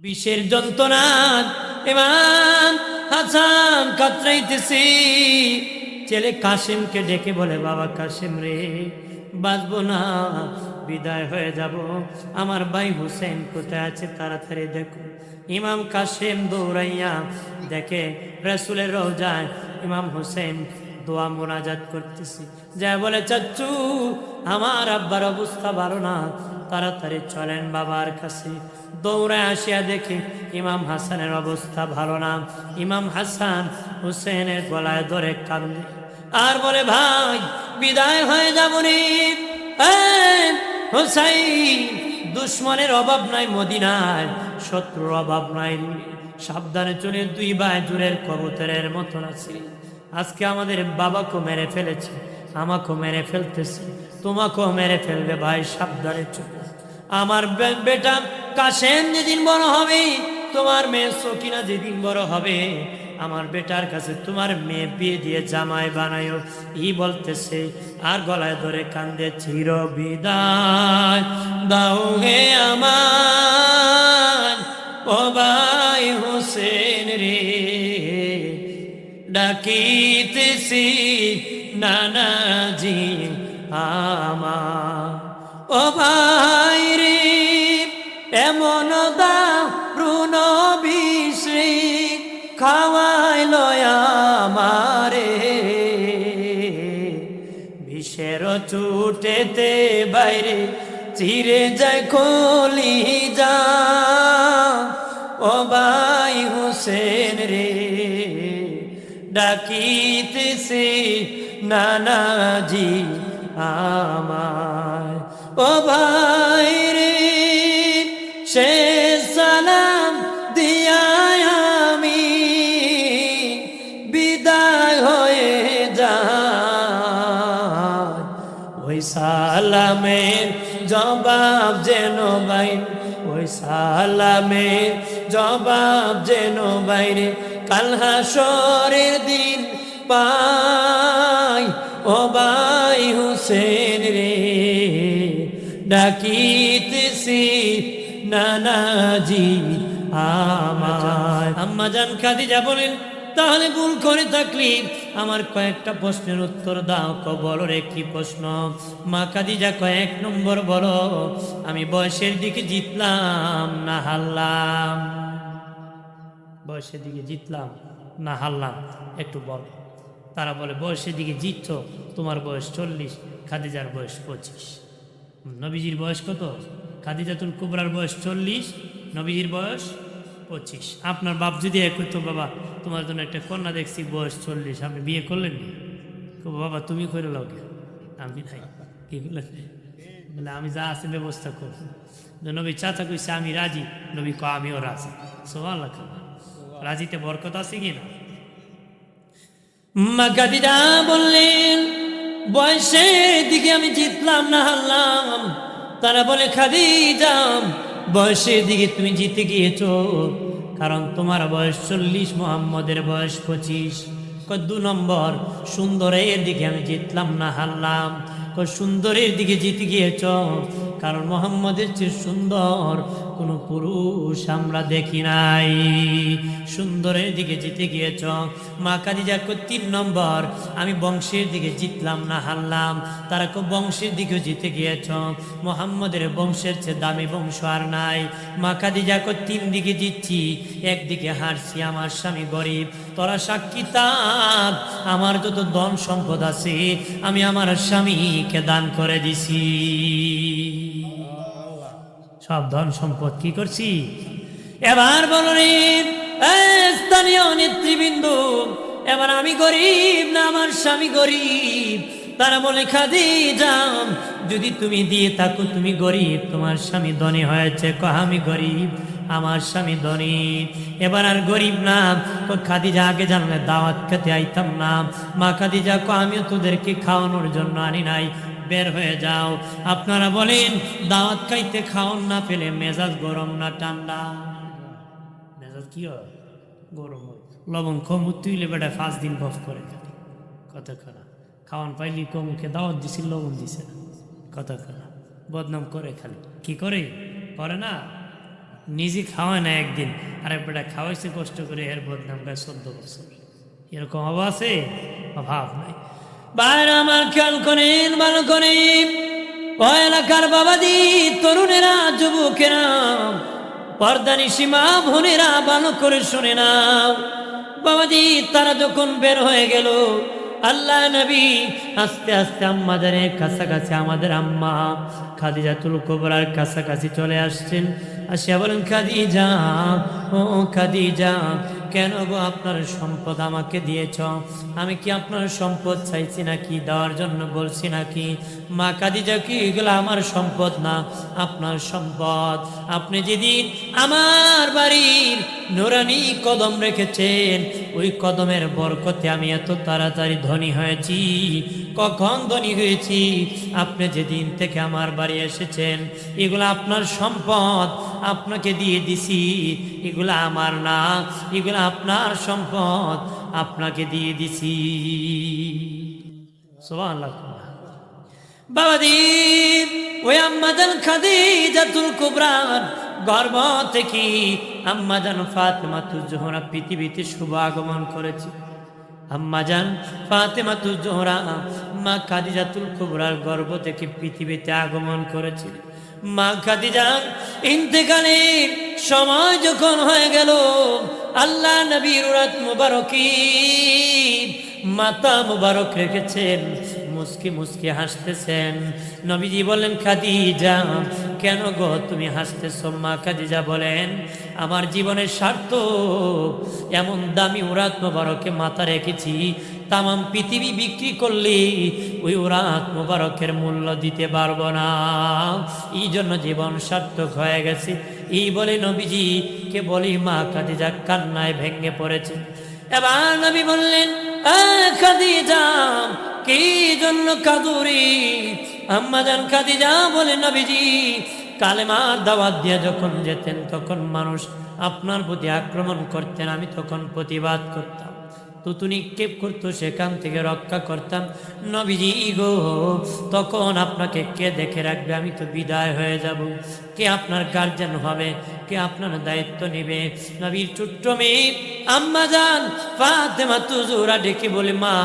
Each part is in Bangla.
বিষের যন্ত্রণা ইমাম হাসান কাতরাইতেছে। ছেলে কাসেমকে ডেকে বলে, বাবা কাসেম রে, বাঁচবো না, বিদায় হয়ে যাব। আমার ভাই হুসেন কোথায় আছে, তাড়াতাড়ি দেখো। ইমাম কাসেম দৌড়াইয়া দেখে রাসূলের রওজায় ইমাম হুসেন দোয়া মোনাজাত করতেছি। যা বলে, চাচ্চু আমার আব্বার অবস্থা ভালো না, তাড়াতাড়ি চলেন বাবার কাছে। দৌড়ে আসিয়া দেখে ইমাম হাসানের অবস্থা ভালো না। ইমাম হাসান হুসেনের গলায় ধরে কাঁদে আর বলে, ভাই বিদায় হয়ে যাব রে হুসাইন। দুশ্মনের অভাব নাই মদিনায়, শত্রুর অভাব নাই, সাবধানে চলে। দুই ভাই জুরের কবুতরের মতন আছে। আজকে আমাদের বাবাকেও মেরে ফেলেছে, আমাকেও মেরে ফেলতেছে, তোমাকেও মেরে ফেলবে, ভাই সাবধানে চলো। আমার বেটা কাসেম যেদিন বড় হবে, তোমার মেয়ে সকিনা যেদিন বড় হবে, আমার বেটার কাছে তোমার মেয়ে বিয়ে দিয়ে জামাই বানায়ো, ই বলতেছে। আর গলায় ধরে কান্দে, চির বিদায় দাও হে আমার ও ভাই হোসেন রে, ডাকিতেছি নানাজি আমার ও ভাই রে, এমন দারুণ বিষে খাওয়াইল আমারে, বিষের চুটেতে বাইরে চিরে যায় কলিজা ও ভাই হোসেন রে, ডাকিতেছে নানাজি আমায় ও ভাই রে, সে সালাম দিয়া আমি বিদায় হয়ে যাই, ওই সালামের জবাব যেন ভাই, ওই সালামের জবাব যেন বাইরে কাল হাসরের দিন পাই ও ভাই হোসেন রে, ডাকিতেছি নানাজি আমার। আম্মা জান খাদিজা বলেন, তাহলে ভুল করে থাকলি আমার কয়েকটা প্রশ্নের উত্তর দাও। বলো রে কি প্রশ্ন? মা খাদিজা কয়েক নম্বর বলো, আমি বয়সের দিকে জিতলাম না হারলাম? বয়সের দিকে জিতলাম না হারলাম, একটু বল। তারা বলে, বয়সের দিকে জিতছ, তোমার বয়স 40, খাদিজার বয়স 25। নবীজির বয়স কত? খাদিজাতুল কুবরার বয়স 40, নবীজির বয়স 25। আপনার বাপ যদি কইতো, বাবা তোমার জন্য একটা কন্যা দেখছি বয়স 40, আপনি বিয়ে করলেন না? বাবা তুমি করে লাও, আমি নাই, কি বললেন? বলে আমি যা আছে ব্যবস্থা করব। নবী চাচা কইছে আমি রাজি, নবী ক আমিও রাজি। সুবহানাল্লাহ, রাজিতে বরকত আছে কি না? মা খাদিজা বললেন, বয়সের দিকে আমি জিতলাম না হারলাম? তারা বলে, খাদিজা বয়সের দিকে তুমি জিতে গিয়েছো, কারণ তোমার বয়স 40, মুহাম্মদের বয়স 25। 2 নম্বর, সুন্দরের দিকে আমি জিতলাম না হারলাম? সুন্দরের দিকে জিতে গিয়েছ, কারণ মুহাম্মদের চেয়ে সুন্দর কোনো পুরুষ আমরা দেখি নাই, সুন্দরের দিকে জিতে গিয়েছ। মা খাদিজা 3 নম্বর, আমি বংশের দিকে জিতলাম না হারলাম? তারা বংশের দিকেও জিতে গিয়েছ, মুহাম্মদের বংশের চেয়ে দামি বংশ আর নাই। মা খাদিজা 3 দিকে জিতছি, একদিকে হারছি, আমার স্বামী গরিব। তোরা সাক্ষী থাক, আমার যত ধন সম্পদ আছে আমি আমার স্বামীকে দান করে দিছি, সব ধন সম্পদ কি করছি। এবার বলি স্থানীয় নেতৃবৃন্দ, এবার আমি গরিব না আমার স্বামী গরিব? তারা বলে, খাদিজা যদি তুমি দিয়ে থাকো তুমি গরিব, তোমার স্বামী ধনী হয়েছে। আমি গরিব, আমার স্বামী ধনী, এবার আর গরিব না। খাদিজা আগে জানলে দাওয়াত খেতে আইতাম না। মা খাদিজা আমিও তোদেরকে খাওয়ানোর জন্য আনি নাই, বের হয়ে যাও। আপনারা বলেন, দাওয়াত খাইতে খাওয়ান না পেলে মেজাজ গরম না ঠান্ডা? মেজাজ কি হয়? গরম হয়। লবণ কম তুইলে বেটা 5 দিন বফ করে থাকে, কথা খারাপ। খাওয়ান পাইলি কমুখে দাওয়াত দিছি, লবণ দিছে না, কথা খারাপ। বদনাম করে খালি, কি করে? করে না? নিজে খাওয়ায় না একদিন, আরেক বেটা খাওয়াইছে কষ্ট করে, এর বদনাম গায়ে 14 বছর। এরকম অভাব আছে? অভাব নাই। বাইরে আমার খেয়াল করেন, ভালো করে। ও এলাকার বাবাজি, তরুণেরা, যুবকেরা, পর্দানিশী মা বোনেরা, ভালো করে শুনে নাও বাবাজি। তারা যখন বের হয়ে গেল, আল্লাহ নবী আস্তে আস্তে আম্মাজানের কাছাকাছি, আমাদের আম্মা খাদিজাতুল কুবরার কাছাকাছি চলে আসছেন। আসিয়া বলেন, খাদিজা, ও খাদিজা, কেন গো আপনার সম্পদ আমাকে দিয়েছ? আমি কি আপনার সম্পদ চাইছি নাকি? দেওয়ার জন্য বলছি নাকি? মা খাদিজা, কি এগুলো আমার সম্পদ না, আপনার সম্পদ। আপনি যেদিন আমার বাড়ির নুরানি কদম রেখেছেন, ওই কদমের বরকতে আমি এত তাড়াতাড়ি ধনী হয়েছি। কখন ধনী হয়েছি? আপনি যেদিন থেকে আমার বাড়ি এসেছেন, এগুলো আপনার সম্পদ, আপনাকে দিয়ে দিছি। এগুলো আমার না, এগুলো আপনার সম্পদ, আপনাকে দিয়ে দিছি। সুবহানাল্লাহ। বাবাজি, ওই আম্মাজান খাদিজাতুল কুবরার গর্ভ থেকে আম্মাজান ফাতেমাতুজ জোহরা পৃথিবীতে শুভ আগমন করেছে। আম্মাজান ফাতেমাতুজ জোহরা মা খাদিজাতুল কুবরার গর্ভ থেকে পৃথিবীতে আগমন করেছিল। মা খাদিজার ইন্তেকালের সময় যখন হয়ে গেল, আল্লাহ নবীর রাত মুবারকি মাতা মুবারক রেখেছেন, মুস্কি মুস্কি হাসতেছেন। নবীজি বলেন, খাদিজা, কেন গো তুমি হাসতেছো? মা খাদিজা বলেন, আমার জীবনের স্বার্থ এমন দামি উরাত মোবারকে মাথা রেখেছি, তামাম পৃথিবী বিক্রি করলে ওই উরাত মোবারকের মূল্য দিতে পারবো না, এই জন্য জীবন সার্থক হয়ে গেছে। এই বলে নবীজি কে বলি মা খাদিজা কান্নায় ভেঙে পড়েছে। এবার নবী বললেন, খাদিজা, কি জন্য কাঁদুরি? আম্মাজান খাদিজা বলে, নবীজি কালেমার দাওয়াত দিয়ে যখন যেতেন, তখন মানুষ আপনার প্রতি আক্রমণ করতেন, আমি তখন প্রতিবাদ করতাম, তুতুনি কেপ করতো, সেখান থেকে রক্ষা করতাম। নবীজি গো, তখন আপনাকে কে দেখে রাখবে? আমি তো বিদায় হয়ে যাব, কে আপনার গার্জেন হবে, কে আপনার দায়িত্ব নেবে? নবীর ছোট্ট মেয়ে আম্মাজান ফাতেমাতুজ জোহরা ডেকে বলে, মা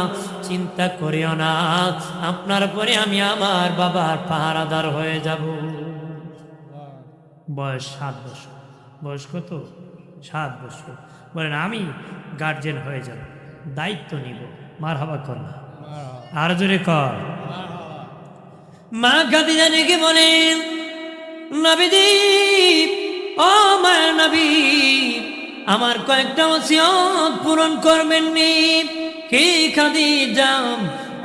চিন্তা করিও না, আপনার পরে আমি আমার বাবার পাহারাদার হয়ে যাব। বয়স 7 বছর। বয়স কত? 7 বছর। বলেন, আমি গার্জেন হয়ে যাব, দায়িত্ব নিব। মারহাবা কর না, আর জোরে কর। মা খাদিজা ডেকে বলেন, নবীজি, ও মায়ের নবী, আমার কয়েকটা ওসিয়ত পূরণ করবেন নি? কি খাদিজা,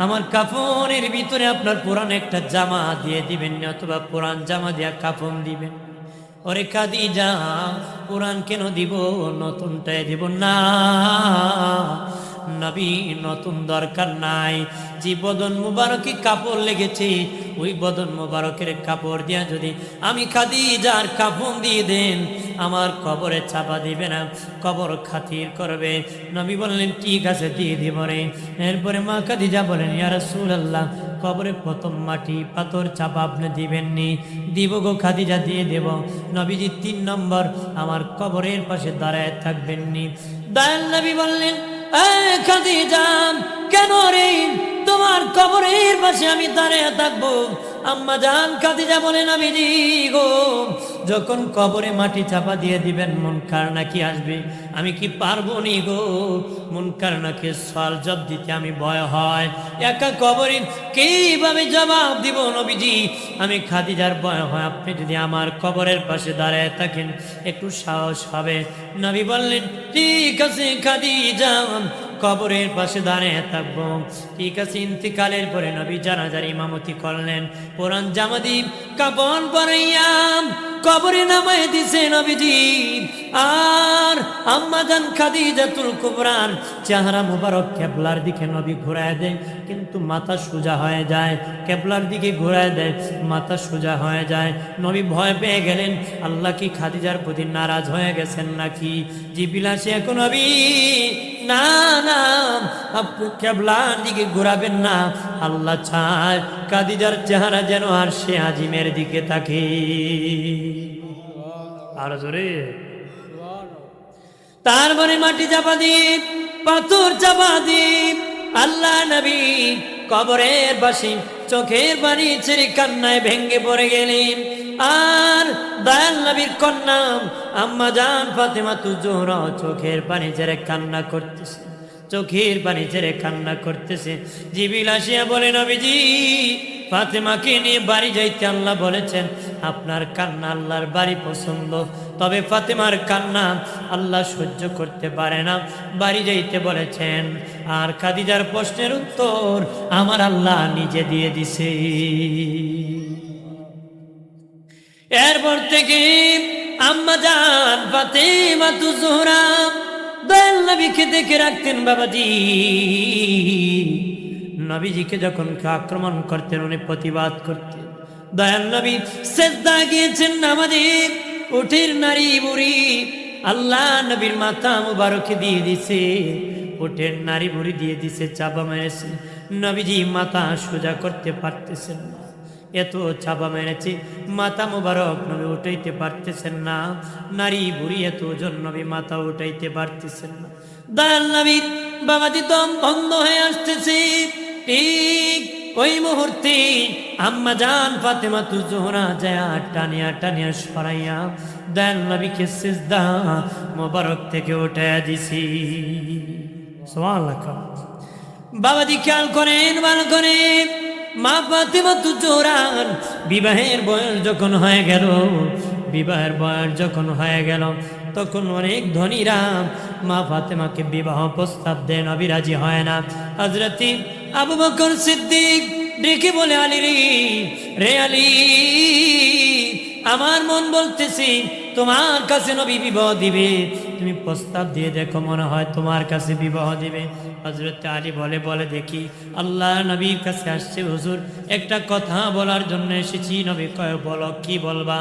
আমার কাফনের ভিতরে আপনার পুরান একটা জামা দিয়ে দিবেন, অথবা পুরান জামা দিয়া কাফন দিবেন। ওরে খাদিজা, পুরান কেন দিব, নতুনটাই দিব না। নবী, নতুন দরকার নাই, যে বদন মুবারকে কাপড় লেগেছে, ওই বদন মুবারকের কাপড় দিয়া যদি আমি খাদিজার কাফন দিয়ে দেন, আমার কবরে চাপা দিবে না, কবর খাতির করবে। নবী বললেন, ঠিক আছে, দিয়ে দিব রে। এরপরে মা খাদিজা বলেন, ইয়া রাসূলুল্লাহ, কবরে প্রথম মাটি পাথর চাপা আপনি দিবেননি? দিব গো খাদিজা, দিয়ে দেব। নবীজি 3 নম্বর আমার কবরের পাশে দাঁড়ায় থাকবেননি। দয়াল নবী বললেন, খাদিজা, কেন রে তোমার কবরের পাশে আমি দাঁড়িয়ে থাকবো? আম্মাজান খাদিজা বলেন, নবীজি গো, যখন কবরে মাটি চাপা দিয়ে দিবেন, মুনকার নাকি আসবে, আমি কি পারবো নি গো? মুনকার নাকি সওয়াল জবাব দিতে আমি ভয় হয়, একা কবরে কিভাবে জবাব দিব? নবীজি, আমি খাদিজার ভয় হয়, আপনি যদি আমার কবরের পাশে দাঁড়ায় থাকেন একটু সাহস হবে। নবী বললেন, ঠিক আছে খাদিজা, কবরের পাশে দাঁড়িয়ে থাকবো। ঠিক আছে। ইন্তিকালের পরে নবী জানাজার ইমামতি করলেন, পুরান জামাদি কাপন পরাইয়া কবরে নামায় দিছে নবীজি। আর আম্মাজান খাদিজাতুল কুবরার চেহারা মুবারক কেবলার দিকে নবী ঘুরায় দেয়, কিন্তু মাথা সোজা হয়ে যায়। কেবলার দিকে ঘুরায় দেয়, মাথা সোজা হয়ে যায়। নবী ভয় পেয়ে গেলেন, আল্লাহ কি খাদিজার প্রতি নারাজ হয়ে গেছেন নাকি? জিবরিল আসে, এখন নবী না না, আপনি কেবলার দিকে ঘুরাবেন না, আল্লাহ চায় খাদিজার চেহারা যেন আর সে আজিমের দিকে থাকে। আর জোরে। তারপরে মাটি চাপা দিয়ে পাথর চাপা দিয়ে আল্লাহ নবী কবরের পাশে চোখের পানি ছেড়ে কান্নায় ভেঙ্গে পড়ে গেলেন। আর দয়াল নবীর কন্যা আম্মা জান ফাতেমা জোহরা চোখের পানি ছেড়ে কান্না করতেছে, চোখের পানি ছেড়ে কান্না করতেছে। জিবরিল আসিয়া বলে, নবীজি ফাতেমাকে নিয়ে বাড়ি যাইতে আল্লাহ বলেছেন, আপনার কান্না আল্লাহর বাড়ি পছন্দ, তবে ফাতেমার কান্না আল্লাহ সহ্য করতে পারে না, বাড়ি যাইতে বলেছেন। আর খাদিজার প্রশ্নের উত্তর আমার আল্লাহ নিজে দিয়ে দিছে। এরপর থেকে আম্মা জান ফাতেমা জোহরা দয়াল নবীকে দেখে রাখতেন। বাবাজি নবীজিকে যখন আক্রমণ করতেন উনি প্রতিবাদ করতেন। দয়াল নবী সেজদা গিয়েছেন নামাজে, উঠের নারী বুড়ি আল্লাহ নবীর মাথা মুবারকে দিয়ে দিছে, উঠের নারী বুড়ি দিয়ে দিছে, চাপা মেরেছে। নবীজি মাথা সোজা করতে পারতেছেন না, এত চাপা মেরেছে মাথা মুবারক নবী উঠাইতে পারতেছেন না। নারী বুড়ি এত ওজন নবী মাথা উঠাইতে পারতেছেন না। দয়াল নবীর বাবাজি দম বন্ধ হয়ে আসতেছে। ঠিক ওই মুহূর্তে আম্মা জান ফাতেমা জোহরা যায় টানিয়া টানিয়া সরাইয়া দয়াল নবীকে সিজদা মুবারক থেকে উঠাইয়া দিছি। সুবহানাল্লাহ। বাবাজি খেয়াল করেন, ভালো করে, মা ফাতেমা জোহরার বিবাহের বয়স যখন হয়ে গেল, বিবাহের বয়স যখন হয়ে গেল তখন অনেক ধনীরা মা ফাতেমাকে বিবাহ প্রস্তাব দেন, নবী রাজি হয় না। হযরত আবু বকর সিদ্দিক ডেকে বলে, আলী রে আলী, আমার মন বলতেছি তোমার কাছে নবী বিবাহ দিবে, তুমি প্রস্তাব দিয়ে দেখো, মনে হয় তোমার কাছে বিবাহ দিবে। হযরত আলী বলে দেখি। আল্লাহ নবীর কাছে আসছে, হুজুর একটা কথা বলার জন্য এসেছি। নবী কয়, বলো, কি বলবা?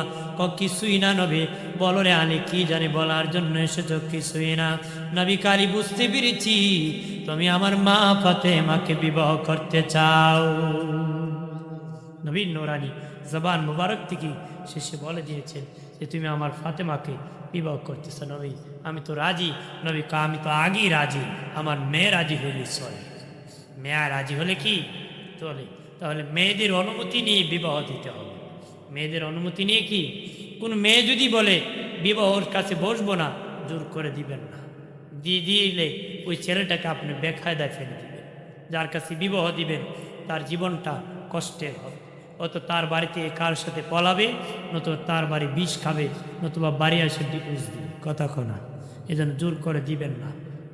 কিছুই না নবী। বলো রে আলী, কি জানি বলার জন্য এসেছো? কিছুই না। নবী কালী বুঝতে পেরেছি তুমি আমার মা ফাতেমাকে বিবাহ করতে চাও। নবীর নোরানি জবান মুবারক থেকে শেষে বলে দিয়েছেন যে তুমি আমার ফাতেমাকে বিবাহ করতেছ। নবী আমি তো রাজি। নবী কা আমি তো আগেই রাজি, আমার মেয়ে রাজি হলে চলে। মেয়া রাজি হলে কি চলে? তাহলে মেয়েদের অনুমতি নিয়ে বিবাহ দিতে হবে। মেয়েদের অনুমতি নিয়ে কি? কোন মেয়ে যদি বলে বিবাহর কাছে বসবো না, জোর করে দিবেন না। দিলে ওই ছেলেটাকে আপনি বেকায়দায় ফেলে দিবেন। যার কাছে বিবাহ দিবেন তার জীবনটা কষ্টের হবে। অত তার বাড়িতে কার সাথে পলাবে, নতুবা তার বাড়ি বিষ খাবে, নতুবা বাড়ি আসে ডিভোর্স দিবে। কথা কনা, এজন্য জোর করে দিবেন না।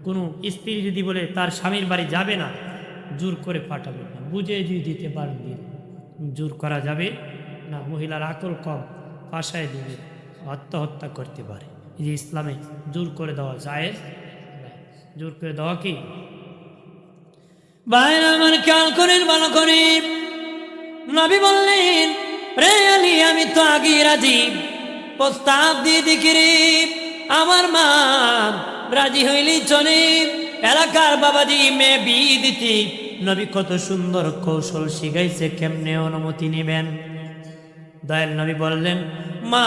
কোনো স্ত্রী যদি বলে তার স্বামীর বাড়ি যাবে না, জোর করে পাঠাবেন না। বুঝে যদি দিতে পারেন দিন, জোর করা যাবে না। মহিলার আকল কম, পাশায় দিবে, আত্মহত্যা করতে পারে। এই যে ইসলামে জোর করে দেওয়া জায়েজ, জোর করে দেওয়া কি? বাইরে আমার খেয়াল করেন, ভালো করে। নবী বললেন, রে আলী, আমি তো আগে রাজি, প্রস্তাব দিয়ে দেখি রে, আমার মা রাজি হইলেই চলে। এলাকার বাবাজি মেয়ে বিয়ে দিতে নবী কত সুন্দর কৌশল শিখাইছে, কেমনে অনুমতি নেবেন। দয়াল নবী বললেন, মা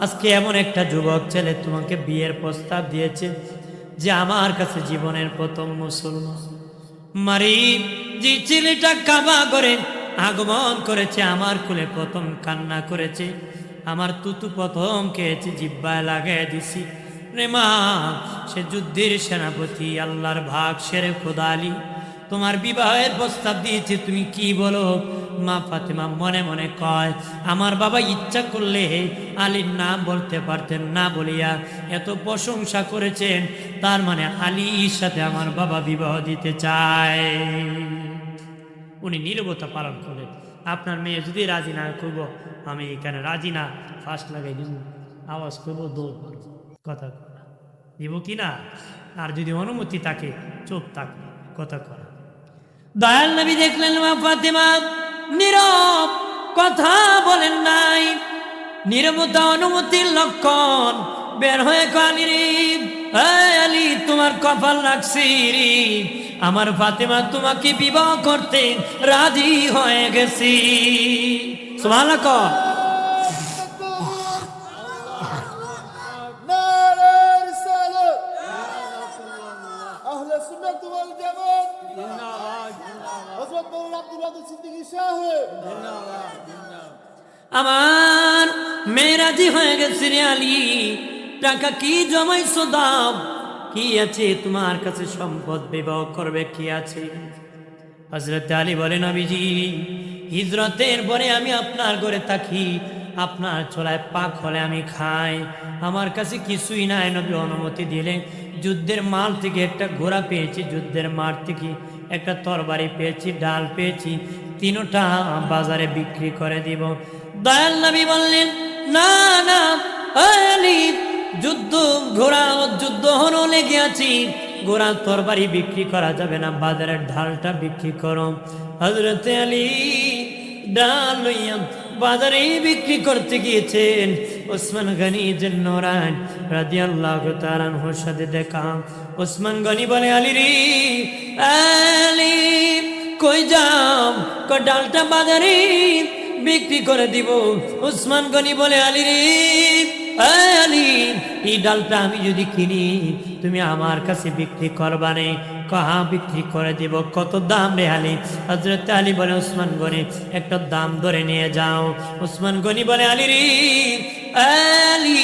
আজকে এমন একটা যুবক ছেলে তোমাকে বিয়ের প্রস্তাব দিয়েছে যে আমার কাছে জীবনের প্রথম মুসলমান। মারি যে ছেলেটা কাবা করে আগমন করেছে, আমার কোলে প্রথম কান্না করেছে, আমার তুতু প্রথম খেয়েছে, জিব্বায় লাগাই দিছি রে মা, সে যুদ্ধের সেনাপতি, আল্লাহর ভাগ শেরে খোদা আলী, তোমার বিবাহের প্রস্তাব দিয়েছে, তুমি কি বলো? মা ফাতেমা মনে মনে কয়, আমার বাবা ইচ্ছা করলে আলীর নাম বলতে পারতেন না, বলিয়া এত প্রশংসা করেছেন, তার মানে আলীর সাথে আমার বাবা বিবাহ দিতে চায়। উনি নীরবতা পালন করেন। আপনার মেয়ে যদি রাজি না করব, আমি এখানে রাজি না, ফাঁস লাগাই দিব, আওয়াজ করবো, দৌড় মারব, কথা দিব কি না? আর যদি অনুমতি থাকে চুপ থাকে, কথা করা। দয়াল নবী দেখলেন মা ফাতেমা নীরব, কথা বলেন নাই। নীরবতা অনুমতির লক্ষণ। বের হয়ে আলী রে, আলী তোমার কপাল লাগছে রে, আমার ফাতেমা তোমাকে বিবাহ করতে রাজি হয়ে গেছি। সুবহানাল্লাহ। আব্দুল বাদল সিদ্দিকী সাহেব আমার মেরাজি হয়ে গেছে রে আলী, টাকা কি জমাইছো দাও, কি আছে তোমার কাছে সম্পদ, বিবাহ করবে কি আছে? হযরত আলী বলেন, নবীজি হিজরতের পরে আমি আপনার ঘরে থাকি, আপনার চোলায় পাক হলে আমি খাই, আমার কাছে কিছুই নাই। নবী অনুমতি দিলে যুদ্ধের মাল থেকে একটা ঘোড়া পেয়েছি, যুদ্ধের মাঠ থেকে একটা তরবারি পেয়েছি, ডাল পেয়েছি, তিনটা বাজারে বিক্রি করে দিব। দয়াল নবী বললেন, না না আলী, যুদ্ধ ঘোড়া যুদ্ধ হনো লেগে আছি, ঘোড়া তরবারি বিক্রি করা যাবে না, বাজারের ঢালটা বিক্রি করো। হযরত আলী ডাল লইয়া বাজারে বিক্রি করতে গিয়েছেন। ওসমান গনি জিন্নুরান রাদিয়াল্লাহু তাআলা আনহুর সাথে দেখা। ওসমান গনি বলে, আলী রে আলী কই যাও? কই ডালটা বাজারে বিক্রি করে দিব। ওসমান গনি বলে, আলী রে আলী, এই ডালটা আমি যদি কিনি তুমি আমার কাছে বিক্রি করবা নে? কাহা বিক্রি করে দিব, কত দাম রে আলী? হযরত আলী বলে, ওসমান গনি একটা দাম ধরে নিয়ে যাও। ওসমান গনি বলে, আলী রে আলী,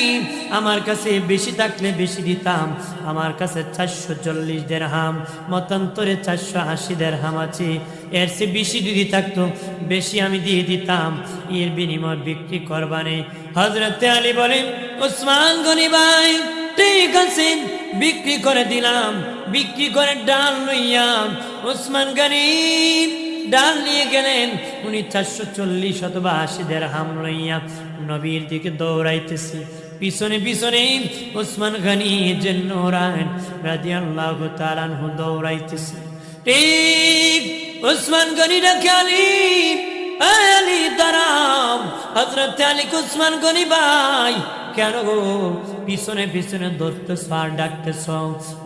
আমার কাছে বেশি থাকলে বেশি দিতাম, আমার কাছে 440 দিরহাম, মতান্তরে 480 দিরহাম আছে, এর চেয়ে বেশি যদি থাকতো বেশি আমি দিয়ে দিতাম, এর বিনিময় বিক্রি করবানে? হযরত আলী বলেন, ওসমান গনি ভাই ঠিক আছে, বিক্রি করে দিলাম। বিক্রি করে ডাল লইয়া ওসমান গনি ডাল নিয়ে গেলেন। উনি 440 অথবা 80 দিরহাম লইয়া নবীর দিকে দৌড়াইতেছি, পিছনে পিছনে ওসমান গনি জিন্নুরান রাদিয়াল্লাহু তাআলা আনহু দৌড়াইতেছে। ঠিক ওসমান গনি ডাকে, আলী আলী দাঁড়াও। হযরত আলী ওসমান গনি ভাই কেন গো পিছনে পিছনে ধরতেছ আর ডাকতেছ?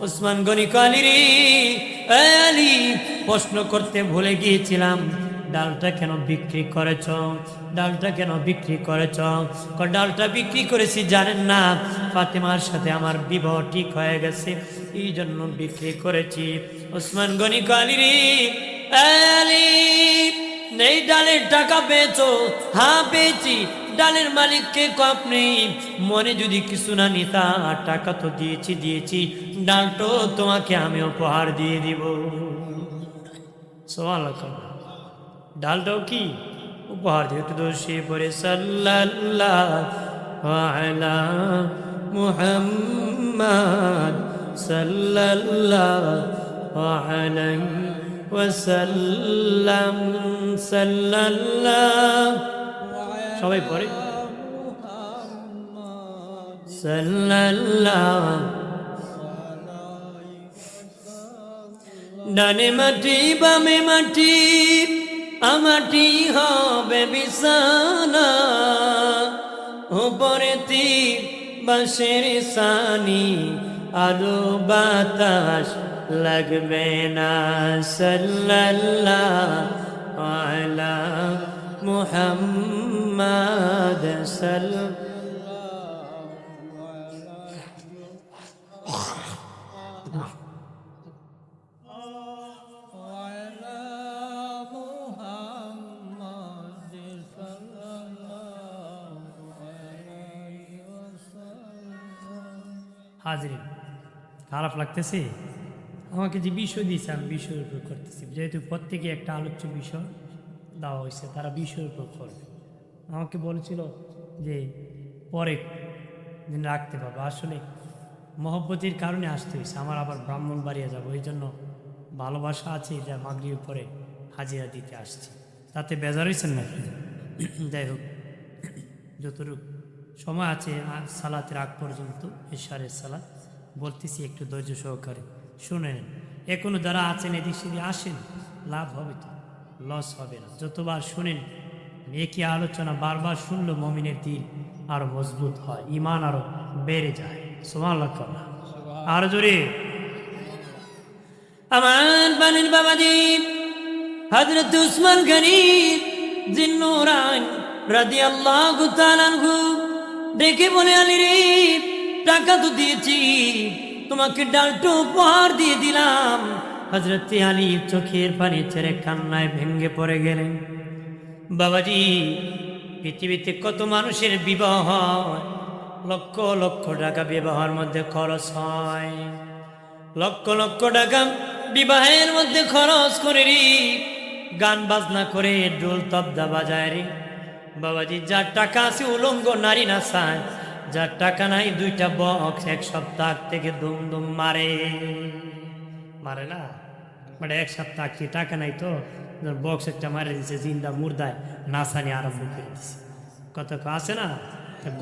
ওসমান গনি আলী রে আলী, প্রশ্ন করতে ভুলে গিয়েছিলাম, ডালটা কেন বিক্রি করেছ? ডালটা কেন বিক্রি করেছ? ডালটা বিক্রি করেছি জানেন না, ফাতেমার সাথে আমার বিবাহ ঠিক হয়ে গেছে, এই জন্য বিক্রি করেছি। ওসমান গনি আলী রে আলী, এই ডালের টাকা পেয়েছো? হ্যাঁ পেয়েছি। ডালের মালিককে আপনি মনে যদি কিছু না নিতা, টাকা তো দিয়েছি, ডালটো তোমাকে আমি উপহার দিয়ে দিব। সুবহানাল্লাহ, ডালটাও কি উপহার দিয়ে। একটু দোষে পড়ে সাল্লাল্লাহু আলা মুহাম্মাদ সাল্লাল্লাহু আলাইহি ওয়াসাল্লাম সাল্লাল্লাহু, সবাই পড়ে সাল্লাল্লাহু। ডানে মাটি বামে মাটি, আমাটি হবে বিছানা, উপরেতে বাঁশের ছানি, আলো বাতাস লাগবে না। সাল্লাল্লাহু আলা মুহাম্মাদ সাল্লাল্লাহু। হাজিরিন, খারাপ লাগতেছে? আমাকে যে বিষয় দিয়েছে আমি বিষয়ের উপর করতেছি, যেহেতু প্রত্যেকে একটা আলোচ্য বিষয় দেওয়া হয়েছে, তারা বিষয়ের উপর করবে। আমাকে বলেছিল যে পরে দিন রাখতে পারবো, আসলে মহব্বতের কারণে আসতে হয়েছে। আমার আবার ব্রাহ্মণবাড়িয়া যাবো, এই জন্য ভালোবাসা আছে, যা মাগরিবের পরে হাজিরা দিতে আসছি, তাতে বেজার হয়েছেন না? যাই হোক, যতটুকু সময় আছে সালাতের আগ পর্যন্ত, ইশারের সালাত বলতেছি, একটু ধৈর্য সহকারে শুনে নেন। এখনো যারা আছেন এদিক সেদিক আসেন, লাভ হবে তো, লস হবে না। যতবার শুনেন, একই আলোচনা বারবার শুনলে মুমিনের দিল আরো মজবুত হয়, ঈমান আরো বেড়ে যায়। সুবহানাল্লাহ, আর জোরে। আমার বানের বাবাজি হযরত উসমান গনি জিন্নুরান রাদিয়াল্লাহু তাআলা আনহু ডেকে বলে, আলী রে টাকা তো দিয়েছি, তোমাকে ডালটা উপহার দিয়ে দিলাম, হযরত আলী চোখের পানি ছেড়ে কান্নায় ভেঙে পড়ে গেলেন। বাবাজি, পৃথিবীতে কত মানুষের বিবাহ হয়, লক্ষ লক্ষ টাকা বিবাহের মধ্যে খরচ হয়, লক্ষ লক্ষ টাকা বিবাহের মধ্যে খরচ করে রে, গান বাজনা করে, ঢোল তবদা বাজায় রে। বাবাজি, যার টাকা আছে উলঙ্গ নারী নাচায়, যার টাকা নাই দুইটা বক্স এক সপ্তাহ থেকে দুম দুম মারে। মারে না? মানে এক সপ্তাহ কি টাকা নাই তো বক্স একটা মারে দিছে, জিন্দা মুর্দায় নাচানি আরম্ভ করে দিছে। কত আছে না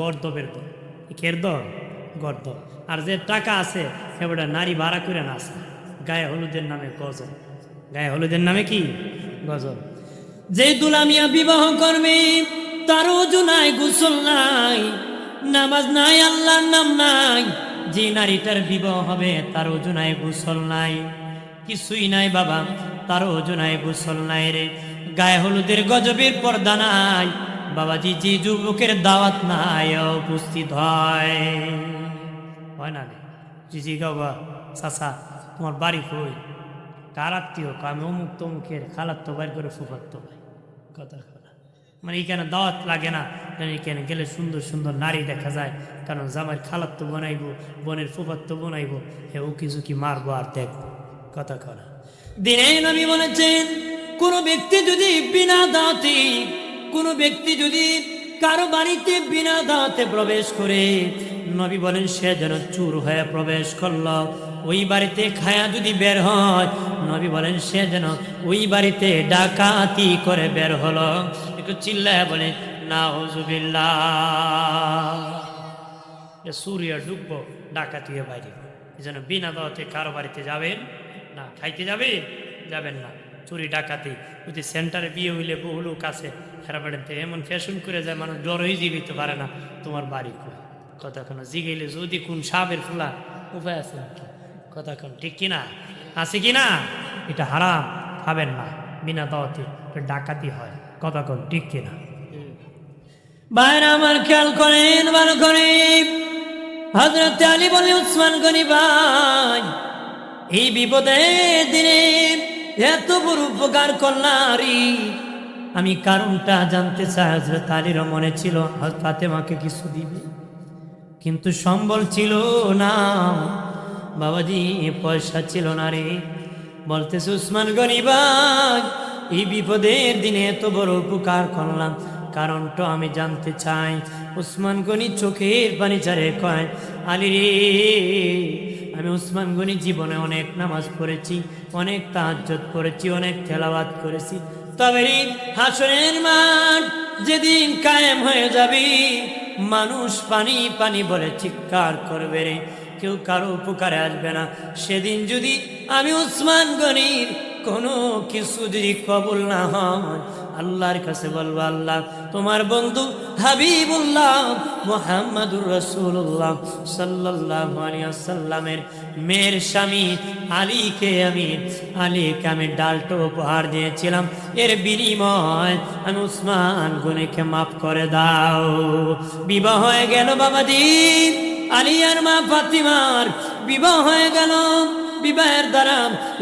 গর্দবের দল, কের দল, গর্দব। আর যে টাকা আছে এবারে নারী ভাড়া করে নাচে, গায়ে হলুদের নামে গজল, গায়ে হলুদের নামে কি গজল। যে দুলামিয়া বিবাহ করবে তার ওযু নাই, গোসল নাই, নামাজ নাই, আল্লাহর নাম নাই। যে নারীটার বিবাহ হবে তার ওযু নাই, গোসল নাই, কিছুই নাই বাবা, তার ওযু নাই, গোসল নাই রে। গায়ে হলুদের গজবের পর্দা নাই। বাবাজি, যে যুবকের দাওয়াত নাই উপস্থিত হয় না? জি বাবা, চাচা তোমার বাড়ি কই? কার আত্মীয়? আমি অমুক তমুকের খালাত্তো বাইর করে ফুফাত্তো ভাই। কথা কথা মানে এখানে দাওয়াত লাগে না, এখানে গেলে সুন্দর সুন্দর নারী দেখা যায়, কারণ জামাই খালাত্তো বানাইবো, বোনের ফুফাত্তো বানাইবো, হে ও কিছু কি মারবো আর দেখবো। কথা করা দিনে নবী বলেছেন, কোন ব্যক্তি যদি বিনা দাওয়াতে, কোন ব্যক্তি যদি কারো বাড়িতে বিনা দাওয়াতে প্রবেশ করে, নবী বলেন সে যেন চুর হয়ে প্রবেশ করলো। ওই বাড়িতে খায়া যদি বের হয়, নবী বলেন সে যেন ওই বাড়িতে ডাকাতি করে বের হলো। একটু চিল্লায় বলে নাউজুবিল্লাহ। সুরিয়া ঢুকবো, ডাকাতি হয়ে বাইরে। এই জন্য বিনা দাওয়াতে কারো বাড়িতে যাবেন না, খাইতে যাবেন না। চুরি ডাকাতি যদি সেন্টারে বিয়ে হইলে বহু লোক আছে, হেরা বাড়িতে এমন ফ্যাশন করে যায় মানুষ ডরই জিগাইতে পারে না তোমার বাড়ি কই। কতক্ষণ জিগাইলে যদি কোন সাবের ফুলা উপায় আছে নাকি? কতক্ষণ ঠিক কিনা? আছে কিনা? এটা হারাম, খাবেন না বিনা দাওয়াতে, ডাকাতি হয়। কতক্ষণ ঠিক কিনা? বাইরে আমার খেয়াল করেন, ভালো করে। হযরত আলী বলে, উসমান গনি ভাই, এই বিপদের দিনে এত বড় উপকার করলারি, আমি কারণটা জানতে চাই। হযরত আলীর মনে ছিল ফাতেমাকে কিছু দিবে, কিন্তু সম্বল ছিল না বাবাজি, পয়সা ছিল না রে। বলতেছে, উসমান গনি ভাই, এই বিপদের দিনে এত বড় উপকার করলাম, কারণটা আমি জানতে চাই। উসমান গনি চোখের পানি ঝরে কয়, আলী রে, আমি উসমান গনি জীবনে অনেক নামাজ পড়েছি, অনেক তাহাজ্জুদ পড়েছি, অনেক তেলাওয়াত করেছি, তবে হাসরের মাঠ যেদিন কায়েম হয়ে যাবে, মানুষ পানি পানি বলে চিৎকার করবে রে, কেউ কারো উপকারে আসবে না। সেদিন যদি আমি উসমান গনির কোনো কিছু যদি কবুল না হয়, আল্লাহর কাছে বলবো, আল্লাহ তোমার বন্ধু হাবিবুল্লাহ মুহাম্মাদুর রাসূলুল্লাহ সাল্লাল্লাহু আলাইহি ওয়াসাল্লামের মেয়ের স্বামী আলীকে আমি ডালটো উপহার দিয়েছিলাম, এর বিনিময় আমি উসমান গনিকে মাফ করে দাও। বিবাহ হয়ে গেল বাবাজি, আলী আর মা ফাতিমার বিবাহ হয়ে গেল। বিবাহের দ্বারা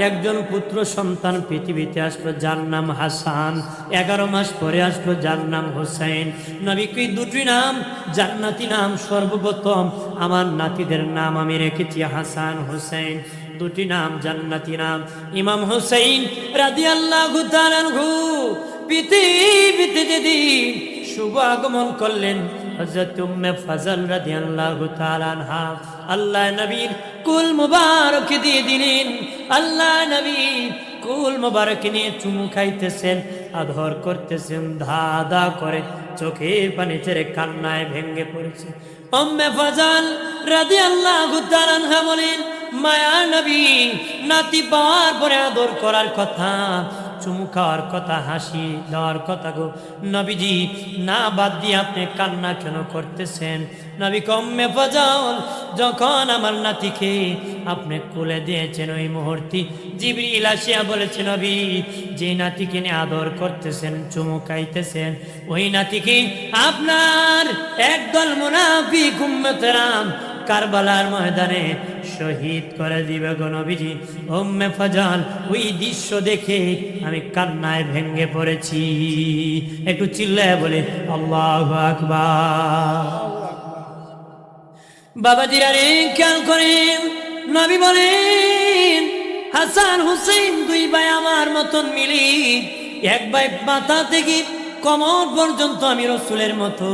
একজন পুত্র সন্তান পৃথিবীতে আসলো, যার নাম হাসান। 11 মাস পরে আসলো যার নাম হোসেন। নবীকে দুটি নাম, জান্নাতি নাম। সর্বপ্রথম আমার নাতিদের নাম আমি রেখেছি হাসান হোসেন, দুটি নাম জান্নাতি নাম। ইমাম হোসেন রাদিয়াল্লাহু তাআলা আনহু পৃথিবীতে যেদিন শুভ আগমন করলেন, হযরত উম্মে ফাজল রাদিয়াল্লাহু তাআলা আনহা আল্লাহ নবীর কুল মুবারক দিয়ে দিলেন। আল্লাহ নবী কুল মুবারক নিয়ে চুমু খাইতেছেন, আদর করতেছেন, ধাঁধা করে চোখের পানি ছেড়ে কান্নায় ভেঙে পড়েছে। উম্মে ফাজল রাদিয়াল্লাহু তাআলা আনহা বলেন, মায়া নবী, নাতি পাওয়ার পরে আদর করার কথা, চুমু খাওয়ার কথা, হাসি দেওয়ার কথা গো নবীজি, না বাদ দিয়ে আপনি কান্না কেন করতেছেন? নবী উম্মে ফাজল, যখন আমার নাতিকে আপনি কোলে দিয়েছেন, ওই মুহূর্তে জিবরিল আসিয়া বলেছে, নবী, যে নাতিকে নিয়ে আদর করতেছেন, চুমু খাইতেছেন, ওই নাতিকে আপনার একদল মুনাফিক উম্মতেরা কারবালার ময়দানে শহীদ করে দিবে গো নবীজি। উম্মে ফাজাল ওই দৃশ্য দেখে আমি কান্নায় ভেঙে পড়েছি। একটু চিল্লায় বলে আল্লাহু আকবার। বাবাজিরা রে খেয়াল করেন, নবী বলেন হাসান হুসেন দুই ভাই আমার মতন মিলি, এক ভাই মাথা থেকে কমর পর্যন্ত আমি রসুলের মতো,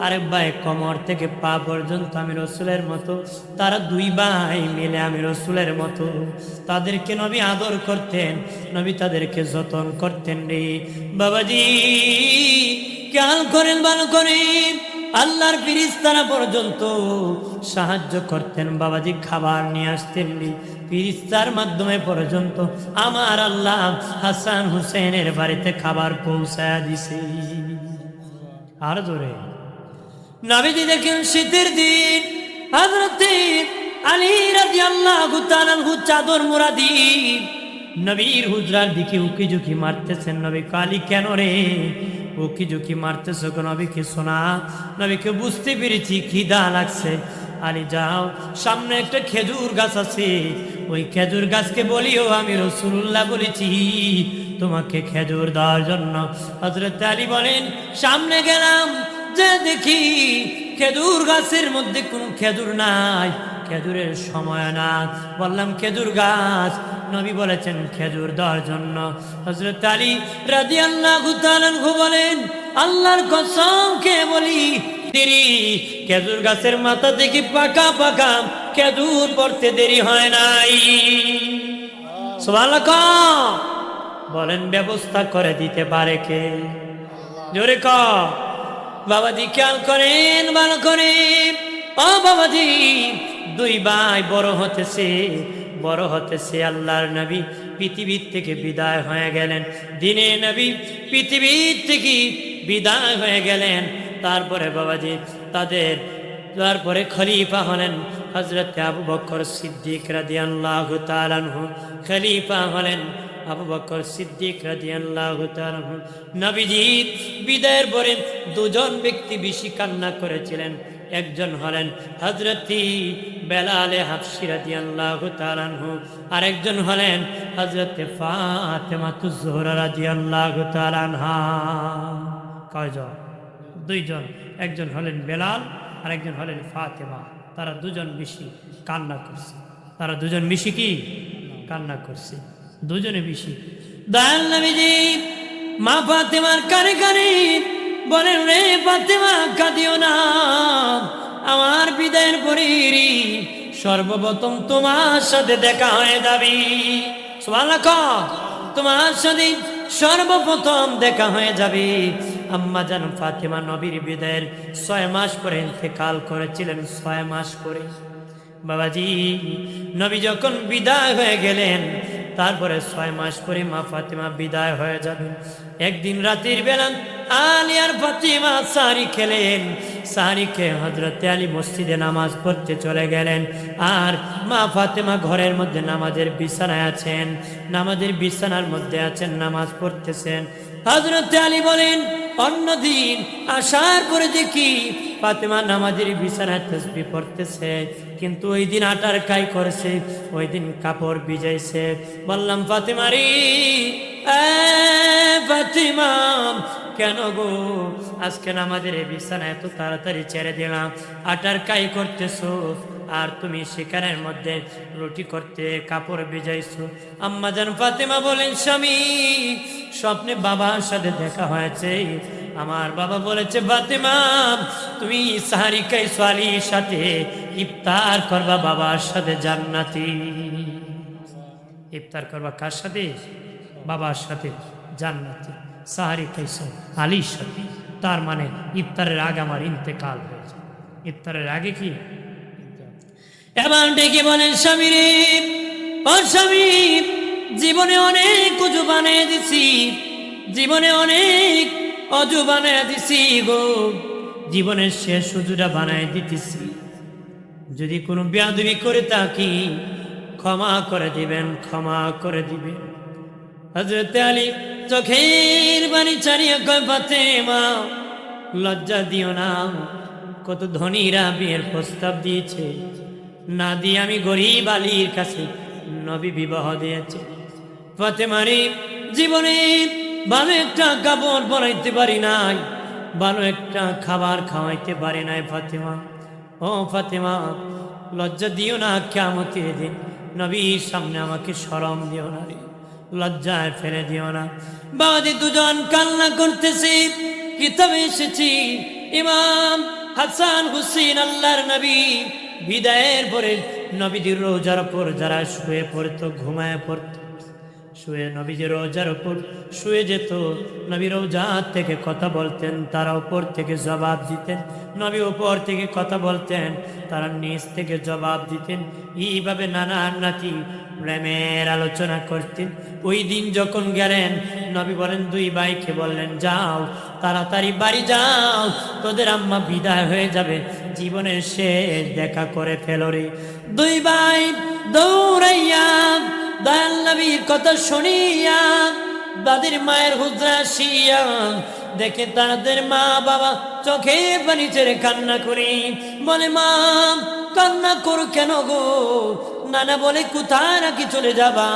আরেক ভাই কমর থেকে পা পর্যন্ত আমি রসুলের মতো। তারা দুই ভাই মিলে আমি রসুলের মতো। তাদেরকে নবী আদর করতেন, নবী তাদেরকে যতন করতেন রে বাবাজি। খেয়াল করেন, ভালো করেন, আল্লাহর ফেরেশতারা পর্যন্ত সাহায্য করতেন বাবাজি, খাবার নিয়ে আসতেন রে। ফেরেশতার মাধ্যমে পর্যন্ত আমার আল্লাহ হাসান হুসেনের বাড়িতে খাবার পৌঁছায় দিছে। আর জোরে নবীজি দেখেন শীতের দিন হযরতে আলী রাদিয়াল্লাহু তাআলা চাদর মোড়া দিয়ে নবীর হুজরার দিকে উকি ঝুঁকি মারতেছেন। নবী কালী কেন রে উকি ঝুঁকি মারতেছ? নবীকে শোনা, নবীকে বুঝতে পেরেছি খিদা লাগছে। আলী যাও, সামনে একটা খেজুর গাছ আছে, ওই খেজুর গাছকে বলিও আমি রাসূলুল্লাহ বলেছি তোমাকে খেজুর দেওয়ার জন্য। হযরত আলী বলেন সামনে গেলাম, যে দেখি খেজুর গাছের মধ্যে কোনো খেজুর নাই, খেজুরের সময় না। বললাম খেজুর গাছ, নবী বলেছেন খেজুর দেওয়ার জন্য। হযরত আলী রাদিয়াল্লাহু তাআলা বলেন আল্লাহর কসম কে বলি দেরি, খেজুর গাছের মাথা থেকে পাকা পাকা খেজুর পড়তে দেরি হয় নাই। সুবহানাল্লাহ বলেন, ব্যবস্থা করে দিতে পারে কে? জোরে ক বাবাজি। খেয়াল করেন, ভালো করেন, ও বাবাজি, দুই ভাই বড় হতেছে আল্লাহর নবী পৃথিবীর থেকে বিদায় হয়ে গেলেন। দিনে নবী পৃথিবীর থেকে বিদায় হয়ে গেলেন। তারপরে বাবাজি তারপরে খলিফা হলেন হযরত আবু বকর সিদ্দিক রাদিয়াল্লাহু তাআলা আনহু। খলিফা হলেন আবু বকর সিদ্দিক রাদিয়াল্লাহু তাআলা আনহু। নবীজির বিদায়ের পরে দুজন ব্যক্তি বেশি কান্না করেছিলেন। একজন হলেন হযরত বেলাল হাবশী রাদিয়াল্লাহু তাআলা আনহু, আর একজন হলেন হযরত ফাতেমাতুজ জোহরা রাদিয়াল্লাহু তাআলা আনহা। কয়জন? দুইজন। একজন হলেন বেলাল আর একজন হলেন ফাতেমা। তারা দুজন বেশি কান্না করছে। তারা দুজন বেশি কি কান্না করছে? দুজনে বেশি। দয়াল নবীজি মা ফাতেমার কানে কানে বলেন রে ফাতেমা কাঁদিও না, আমার বিদায়ের পরে সর্বপ্রথম তোমার সাথে দেখা হয়ে যাবে। সুবহানাল্লাহ, তোমার সাথে সর্বপ্রথম দেখা হয়ে যাবে। আম্মা জান ফাতেমা নবীর বিদায়ের 6 মাস পরে ইন্তেকাল করেছিলেন। 6 মাস পরে বাবাজি নবী যখন বিদায় হয়ে গেলেন, তারপরে 6 মাস পরে মা ফাতেমা বিদায় হয়ে যাবেন। একদিন রাতের বেলা আলী আর ফাতেমা সাহরি খেলেন। সাহরি খেয়ে হযরত আলী মসজিদে নামাজ পড়তে চলে গেলেন, আর মা ফাতেমা ঘরের মধ্যে নামাজের বিছানায় আছেন। নামাজের বিছানার মধ্যে আছেন, নামাজ পড়তেছেন। হযরত আলী বলেন অন্যদিন আসার পরে দেখি ফাতেমা নামাজের বিছানায় তাসবিহ পড়তেছে, কিন্তু ওই দিন আটার কাই করেছে, ওই দিন কাপড় ভিজাইছে। বললাম ফাতেমা রে, ফাতেমা কেন গো আজকে নামাজের বিছানা এত তাড়াতাড়ি ছেড়ে দিলাম, আটার কাই করতেছো, আর তুমি সেখানের মধ্যে রুটি করতে কাপড় ভিজাইছো। আম্মা জান ফাতেমা বলেন স্বামী স্বপ্নে বাবার সাথে দেখা হয়েছে, আমার বাবা বলেছে ফাতেমা তুমি সাহারি খাইছো আলীর সাথে, ইফতার করবা বাবার সাথে জান্নাতি। ইফতার করবা কার সাথে? বাবার সাথে জান্নাতি। সাহারি খাইছো আলীর সাথে, তার মানে ইফতারের আগে আমার ইন্তেকাল হয়েছে। ইফতারের আগে কি? এবার ডেকে বলেন স্বামী রে, ও স্বামী জীবনে অনেক উজু বানিয়ে দিছি, জীবনে অনেক অজু বানিয়ে দিছি গো, জীবনের শেষ উজুটা বানিয়ে দিতেছি, যদি কোনো বেয়াদবি করে থাকি ক্ষমা করে দিবেন, ক্ষমা করে দিবেন। হযরত আলী চোখের পানি ছাড়িয়ে কয় ফাতেমা লজ্জা দিও না, কত ধনীরা বিয়ের প্রস্তাব দিয়েছে, না দিয়ে আমি গরিব আলীর কাছে নবী বিবাহ দিয়েছে। ফাতেমারে জীবনে ভালো একটা কাপড় পরাইতে পারি নাই, ভালো একটা খাবার খাওয়াইতে পারি নাই। ফাতেমা, ও ফাতেমা, লজ্জা দিও না, কিয়ামতের দিন নবীর সামনে আমাকে শরম দিও না রে, লজ্জায় ফেলে দিও না। বাবাজি দুজন কান্না করতেছি। কিতাবে এসেছি ইমাম হাসান হুসেন আল্লাহর নবী বিদায়ের পরে নবীজির রোজার উপর যারা শুয়ে পড়তো, ঘুমায় পড়তো, শুয়ে নবীজির রোজার উপর শুয়ে যেত, নবী রোজা থেকে কথা বলতেন, তারা উপর থেকে জবাব দিতেন। নবী উপর থেকে কথা বলতেন, তারা নিচ থেকে জবাব দিতেন। এইভাবে নানা নাতি প্রেমের আলোচনা করতেন। ওই দিন যখন গেলেন, নবী বলেন দুই ভাইকে বললেন, যাও তাড়াতাড়ি বাড়ি যাও, তোদের আম্মা বিদায় হয়ে যাবে, জীবনের শেষ দেখা করে ফেলো রে। দুই ভাই দৌড়াইয়া দয়াল নবীর কথা শুনিয়া তাদের মায়ের হুজরা আসিয়া দেখে তাদের মা বাবা চোখে পানি ছেড়ে কান্না করি। বলে, মা কান্না করো কেন গো? নানা বলে, কোথায় নাকি চলে যাবা,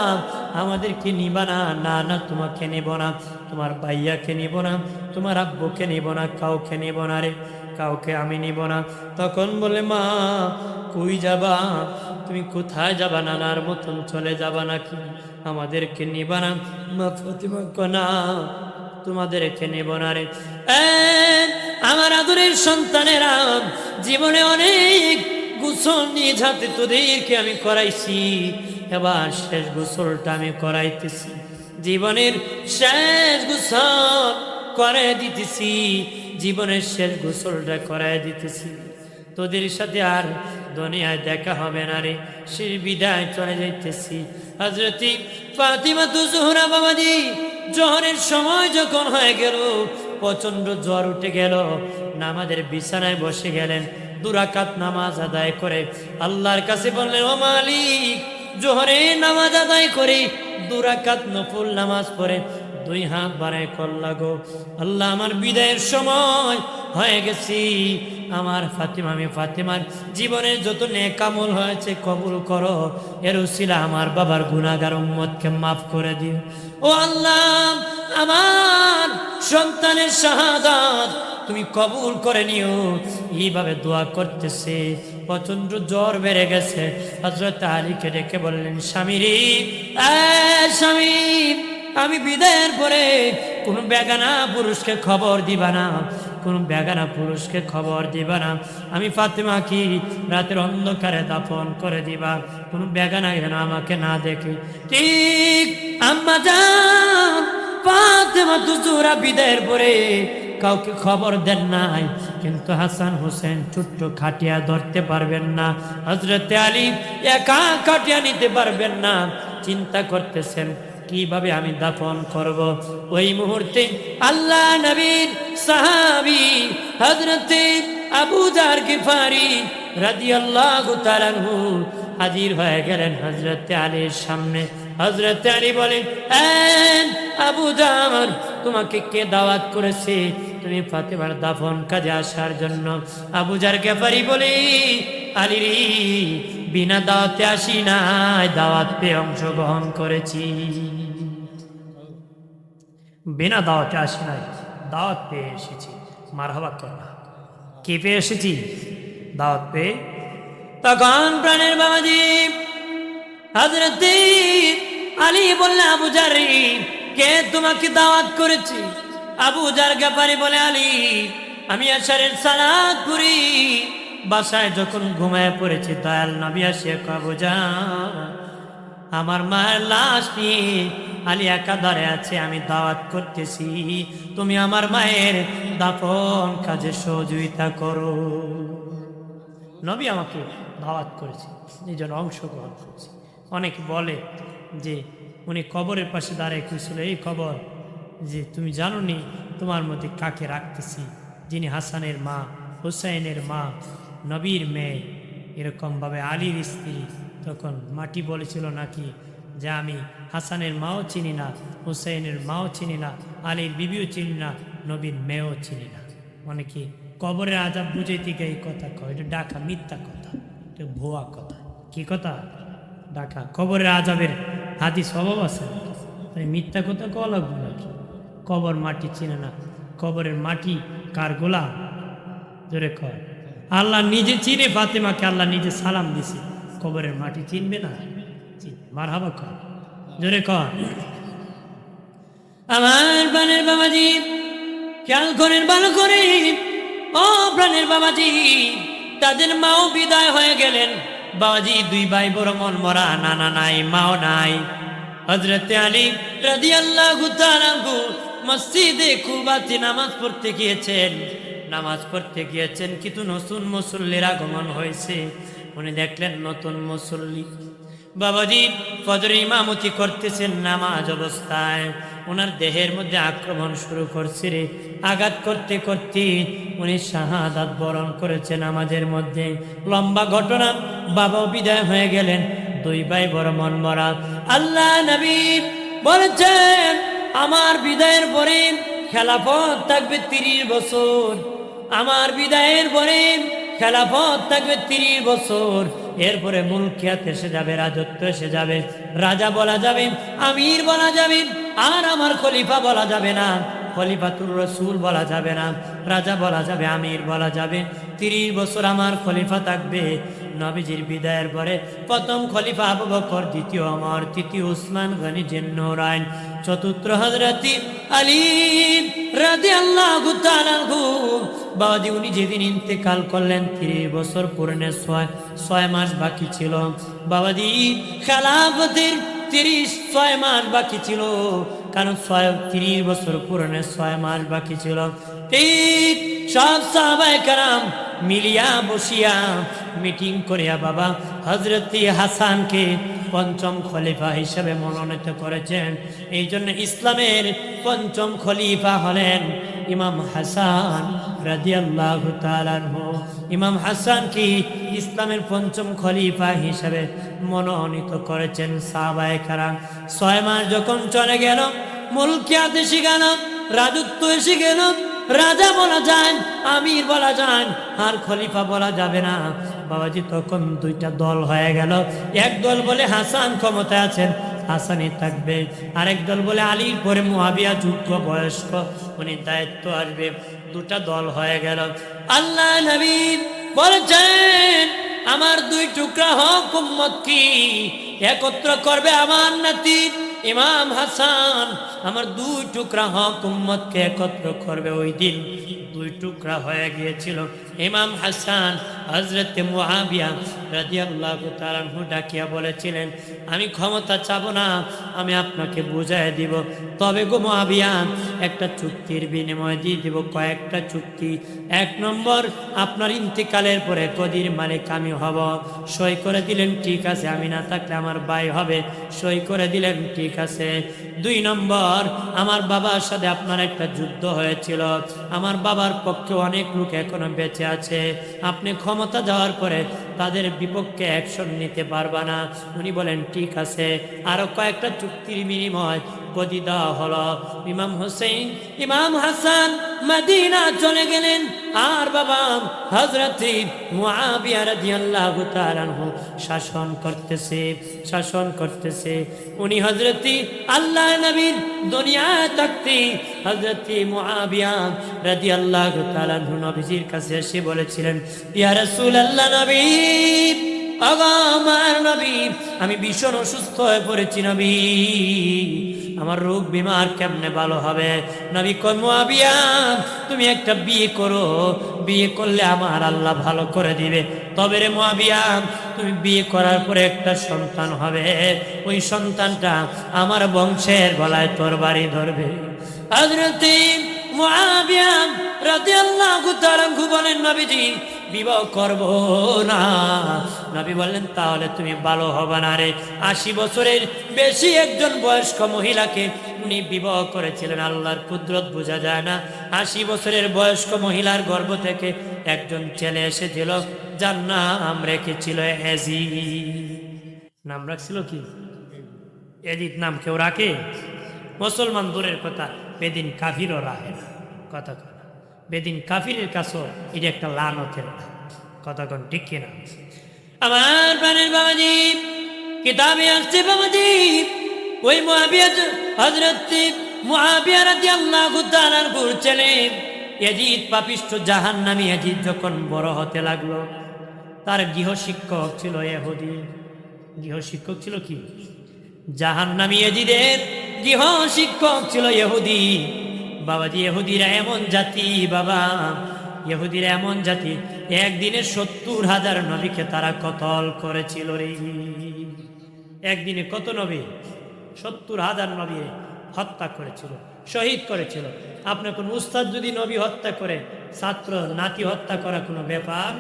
আমাদেরকে নিবা না? না না, তোমাকে নেব না, তোমার ভাইয়াকে নিব না, তোমার আব্বুকে নিব না, কাউকে নিব না রে, কাউকে আমি নিব না। তখন বলে, মা কই যাবা? তুমি কোথায় যাবা? নানার মতন চলে যাবা নাকি? আমাদেরকে নিবা না? মা ফাতিমা কনা, তোমাদেরকে নেব না রে। আমার আদরের সন্তানেরা, জীবনে অনেক গোসল নিয়ে যাতে তোদেরকে আমি করাইছি, এবার শেষ গোসলটা আমি করাইতেছি, জীবনের শেষ গোসল করে দিতেছি, জীবনের শেষ গোসলটা করাই দিতেছি। তোদের সাথে আর দুনিয়ায় দেখা হবে না রে, সে বিদায় চলে যাইতেছি। হযরতি ফাতিমা জোহরা বাবাজি জোহরের সময় যখন হয়ে গেল, প্রচন্ড জ্বর উঠে গেল, নামাজের বিছানায় বসে গেলেন। 2 রাকাত নামাজ আদায় করে আল্লাহর কাছে বললেন, ও মালিক, জোহরের নামাজ আদায় করে 2 রাকাত নফল নামাজ পড়ে 2 হাত বাড়ায় করলা গো আল্লাহ, আমার বিদায়ের সময় হয়ে গেছি, আমার ফাতিমা, আমি ফাতিমার জীবনের যত নেক আমল হয়েছে কবুল করো, এর উসিলা আমার বাবার গুনাহগার উম্মতকে মাফ করে দিও। ও আল্লাহ, আমার সন্তানের শাহাদাত তুমি কবুল করে নিও। এইভাবে দোয়া করতেছে, প্রচন্ড জ্বর বেড়ে গেছে। হযরত আলীকে ডেকে বললেন, স্বামী রে, স্বামী, আমি বিদায়ের পরে কোন বেগানা পুরুষকে খবর দিবা না, কোন বেগানা পুরুষকে খবর দিবা না। আমি ফাতিমা কি রাতের অন্ধকারে দাফন করে দিবা, কোন বেগানা যেন আমাকে না দেখে। ঠিক আম্মা জান ফাতিমা জোহরা বিদায়ের পরে কাউকে খবর দেন নাই, কিন্তু হাসান হোসেন ছোট্ট খাটিয়া ধরতে পারবেন না, হযরতে আলী একা খাটিয়া নিতে পারবেন না, চিন্তা করতেছেন কিভাবে আমি দাফন করব। ওই মুহূর্তে আল্লাহ নবীর সাহাবী হযরতে আবু যার গিফারি রাদিয়াল্লাহু তাআলা আনহু হাজির হয়ে গেলেন হযরতে আলীর সামনে। হযরতে আলী বলেন, আবু যার, তোমাকে কে দাওয়াত করেছে তুমি ফাতিমার দাফন কাজে আসার জন্য? আবু যার গিফারি বলে, আলী রে, বিনা দাওয়াতে আসি নাই, দাওয়াত পেয়ে অংশগ্রহণ করেছি। বিনা দাওয়াতে আসি নাই, দাওয়াত পেয়ে এসেছি। মারহাবা করনা, কি পেয়ে এসেছি? দাওয়াত পেয়ে। তখন প্রাণের বাবাজি হযরতে আলী বললেন, আবু যার, কে তোমাকে দাওয়াত করেছে? আবু যার গিফারি বলে, আলী, আমি আশরের সালাত পড়ি, বাসায় যখন ঘুমায় পড়েছি, দয়াল নবী আসে, আবু যার, আমার মায়ের লাশ নিয়ে আলী একা ধরে আছে, আমি দাওয়াত করতেছি, তুমি আমার মায়ের দাফন কাজে সহযোগিতা করো। নবী আমাকে দাওয়াত করেছে, এই জন্য অংশগ্রহণ করছি। অনেকে বলে যে উনি কবরের পাশে দাঁড়ায় কইছিল, এই কবর যে তুমি জানো নি তোমার মধ্যে কাকে রাখতেছি, যিনি হাসানের মা, হুসাইনের মা, নবীর মেয়ে, এরকমভাবে আলীর স্ত্রী। তখন মাটি বলেছিল নাকি যে আমি হাসানের মাও চিনি না, হুসাইনের মাও চিনি না, আলীর বিবিও চিনি না, নবীর মেয়েও চিনি না। অনেকে কবরের আজাব বুঝাইতে গিয়ে এই কথা কয়, এটা ডাকা মিথ্যা কথা, এটা ভুয়া কথা। কি কথা? ডাকা। কবরের আজাবের হাদিস অভাব আছে, তাই মিথ্যা কথা কওয়া লাগবে নাকি? কবর মাটি চিনে না, কবরের মাটি কার গোলাম? জোরে কয়। আল্লাহ নিজে চিনে ফাতেমাকে, আল্লাহ নিজে সালাম দিছে, কবরের মাটি চিনবে না? মারহাবা কর, জোরে কয়। আমার প্রাণের বাবাজি খেয়াল করেন ভালো করে, ও প্রাণের বাবাজি, তাদের মাও বিদায় হয়ে গেলেন। বাবাজি দুই ভাই বড় মন মরা, নানা নাই, মাও নাই। হযরতে আলী রাদিয়াল্লাহু তাআলা আনহু মসজিদে কুবাতে নামাজ পড়তে গিয়েছেন। নামাজ পড়তে গিয়েছেন, কিন্তু নতুন মুসল্লির আগমন হয়েছে। উনি দেখলেন নতুন মুসল্লি বাবাজি ফজর ইমামতি করতেছেন নামাজ অবস্থায়। ওনার দেহের মধ্যে আক্রমণ শুরু করছে রে, আঘাত করতে করতে উনি শাহাদাত বরণ করেছেন নামাজের মধ্যে। লম্বা ঘটনা, বাবাও বিদায় হয়ে গেলেন, দুই ভাই বড় মন মরা। আল্লাহ নবী বলেছেন আমার বিদায়ের পরে খেলাফত থাকবে 30 বছর, আমার বিদায়ের পরে খেলাফত থাকবে 30 বছর। এরপরে মুলকিয়াত এসে যাবে, রাজত্ব এসে যাবে, রাজা বলা যাবে, আমির বলা যাবে, আর আমার খলিফা বলা যাবে না, খলিফাতুর রসুল বলা যাবে না, রাজা বলা যাবে, আমির বলা যাবে। 30 বছর আমার খলিফা থাকবে। নবীজির বিদায়ের পরে প্রথম খলিফা আবু বকর, দ্বিতীয় ওমর, তৃতীয় উসমান গনি জিন্নুরাইন, চতুর্থ হযরত আলী রাদিয়াল্লাহু তাআলা আনহু। বাবাজি উনি যেদিন ইন্তেকাল করলেন 30 বছর পূর্ণে 6 মাস বাকি ছিল। বাবাজি খেলাফতের 6 মাস বাকি ছিল, কারণ 30 বছর পূর্ণে 6 মাস বাকি ছিল। ঠিক সব সাহাবায়ে কেরাম মিলিয়া বসিয়া মিটিং করিয়া বাবা হযরত হাসানকে পঞ্চম খলিফা হিসেবে মনোনীত করেছেন। এই জন্য ইসলামের পঞ্চম খলিফা হলেন ইমাম হাসান রাদিয়াল্লাহু তাআলা আনহু। ইমাম হাসান কি ইসলামের পঞ্চম খলিফা হিসেবে মনোনীত করেছেন সাহাবায়ে কেরাম। 6 মাস যখন চলে গেল, মুলকিয়াত এসে গেল, রাজত্ব এসে গেল, রাজা বলা যায়, আমির বলা যায়, আর খলিফা বলা যাবে না। বাবাজি তখন দুইটা দল হয়ে গেল। এক দল বলে হাসান ক্ষমতায় আছেন, হাসানই থাকবে। আরেক দল বলে আলীর পরে মুআবিয়া যোগ্য বয়স্ক, উনি দায়িত্ব আসবে। দুটা দল হয়ে গেল। আল্লাহ নবী বলেছেন আমার 2 টুকরা হক উম্মত কি একত্র করবে আমার নাতি ইমাম হাসান। আমার 2 টুকরা হক উম্মতকে একত্র করবে। ওই দিন 2 টুকরা হয়ে গিয়েছিল। ইমাম হাসান হযরত মুআবিয়া রাদিয়াল্লাহু তাআলা আনহু ডাকিয়া বলেছিলেন আমি ক্ষমতা চাবো না, আমি আপনাকে বুঝাই দিব, তবে গো মুআবিয়া একটা চুক্তির বিনিময় দিয়ে দিব, কয়েকটা চুক্তি। 1 নম্বর, আপনার ইন্তেকালের পরে কদির মালিক আমি হব, সই করে দিলেন, ঠিক আছে। আমি না থাকলে আমার ভাই হবে, সই করে দিলেন, ঠিক আছে। 2 নম্বর, আমার বাবার সাথে আপনার একটা যুদ্ধ হয়েছিল, আমার বাবার পক্ষে অনেক লোক এখনো বেঁচে আছে, আপনি ক্ষমতা যাওয়ার পরে তাদের বিপক্ষে অ্যাকশন নিতে পারবা না। উনি বলেন ঠিক আছে। আরো কয়েকটা চুক্তির বিনিময় গদি দেওয়া হলো। ইমাম হোসেন, ইমাম হাসান মদিনা চলে গেলেন, আর বাবা হযরত মুআবিয়া রাদিয়াল্লাহু তাআলা আনহু শাসন করতেছে। উনি হযরত আল্লাহ নবীর দুনিয়া থাকতে হযরত মুআবিয়া রাদিয়াল্লাহু তাআলা আনহু নবীজির কাছে এসে বলেছিলেন ইয়া রাসূলুল্লাহ, নবী আমার নবী, আমি ভীষণ অসুস্থ হয়ে পড়েছি নবী, আমার রোগ বিমার কেমনে ভালো হবে? নবী কয় মুআবিয়া তুমি একটা বিয়ে করো, বিয়ে করলে আমার আল্লাহ ভালো করে দিবে। তবে রে মুআবিয়া তুমি বিয়ে করার পরে একটা সন্তান হবে, ওই সন্তানটা আমার বংশের গলায় তরবারি ধরবে। হযরত মুআবিয়া রাদিয়াল্লাহু তাআলা বলেন নবীজি বিবাহ করব না। নবী বললেন তাহলে তুমি ভালো হবে না রে। 80 বছরের বেশি একজন বয়স্ক মহিলাকে উনি বিবাহ করেছিলেন। আল্লাহর কুদরত বোঝা যায় না। 80 বছরের বয়স্ক মহিলার গর্ভ থেকে একজন ছেলে এসেছিল, যার নাম রেখেছিল এজিদ। নাম রাখছিল কি? এজিদ নাম কেউ রাখে? মুসলমান দূরের কথা, বেদিন কাফিরও রাখে না। কথা বেদিন কাফিরের কাছেও এটা একটা লানতের কথা, কোন ঠিক কিনা? আমার প্রাণের বাবাজি, কিতাবে আসছে বাবাজি, ওই মুআবিয়া হযরত মুআবিয়া রাদিয়াল্লাহু তাআলার ছেলে ইয়াজিদ, পাপিষ্ঠ জাহান্নামী ইয়াজিদ যখন বড় হতে লাগলো, তার গৃহশিক্ষক ছিল ইহুদি। গৃহশিক্ষক ছিল কি? জাহান্নামী ইয়াজিদের গৃহশিক্ষক ছিল ইহুদি। বাবাজি, ইহুদিরা এমন জাতি, বাবা ইহুদিরা এমন জাতি, একদিনে 70,000 নবীকে তারা কতল করেছিল রে। একদিনে কত নবী? 70,000 নবী হত্যা করেছিল, শহীদ করেছিল। আপনার কোন উস্তাদ যদি নবী হত্যা করে, ছাত্র নাতি হত্যা করা কোনো ব্যাপার?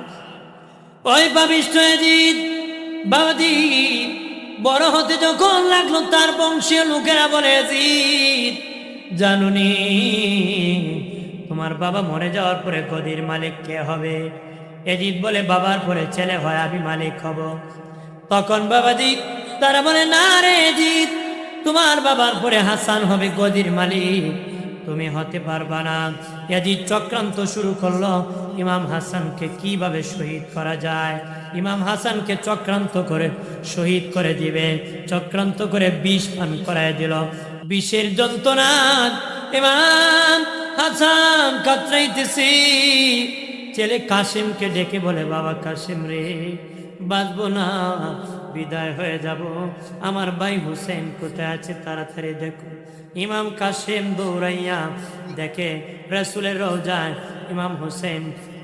ওই পাপিষ্ঠ ইয়াজিদ বাবাজি বড় হতে যখন লাগলো, তার বংশীয় লোকেরা বলে, ইয়াজিদ জানুনি তোমার বাবা মরে যাওয়ার পরে গদির মালিক কে হবে? ইয়াজিদ বলে, বাবার পরে ছেলে হয়, আমি মালিক হব। তখন বাবাজি তারা বলে, না রে ইয়াজিদ, তোমার বাবার পরে হাসান হবে গদির মালিক, তুমি হতে পারবা না। ইয়াজিদ চক্রান্ত শুরু করলো ইমাম হাসানকে কিভাবে শহীদ করা যায়। ইমাম হাসানকে চক্রান্ত করে শহীদ করে দিবে, চক্রান্ত করে বিষ পান করায় দিল। বিষের যন্ত্রণা ইমাম হাসান কাতরাইতেছি। ছেলে কাসিমকে ডেকে বলে, বাবা কাসিম রে, বাঁচবো না, বিদায় হয়ে যাব, আমার ভাই হুসেন কোথায় আছে, তাড়াতাড়ি দেখো। ইমাম কাসিম দৌড়াইয়া দেখে রাসূলের রওজায় ইমাম হুসেন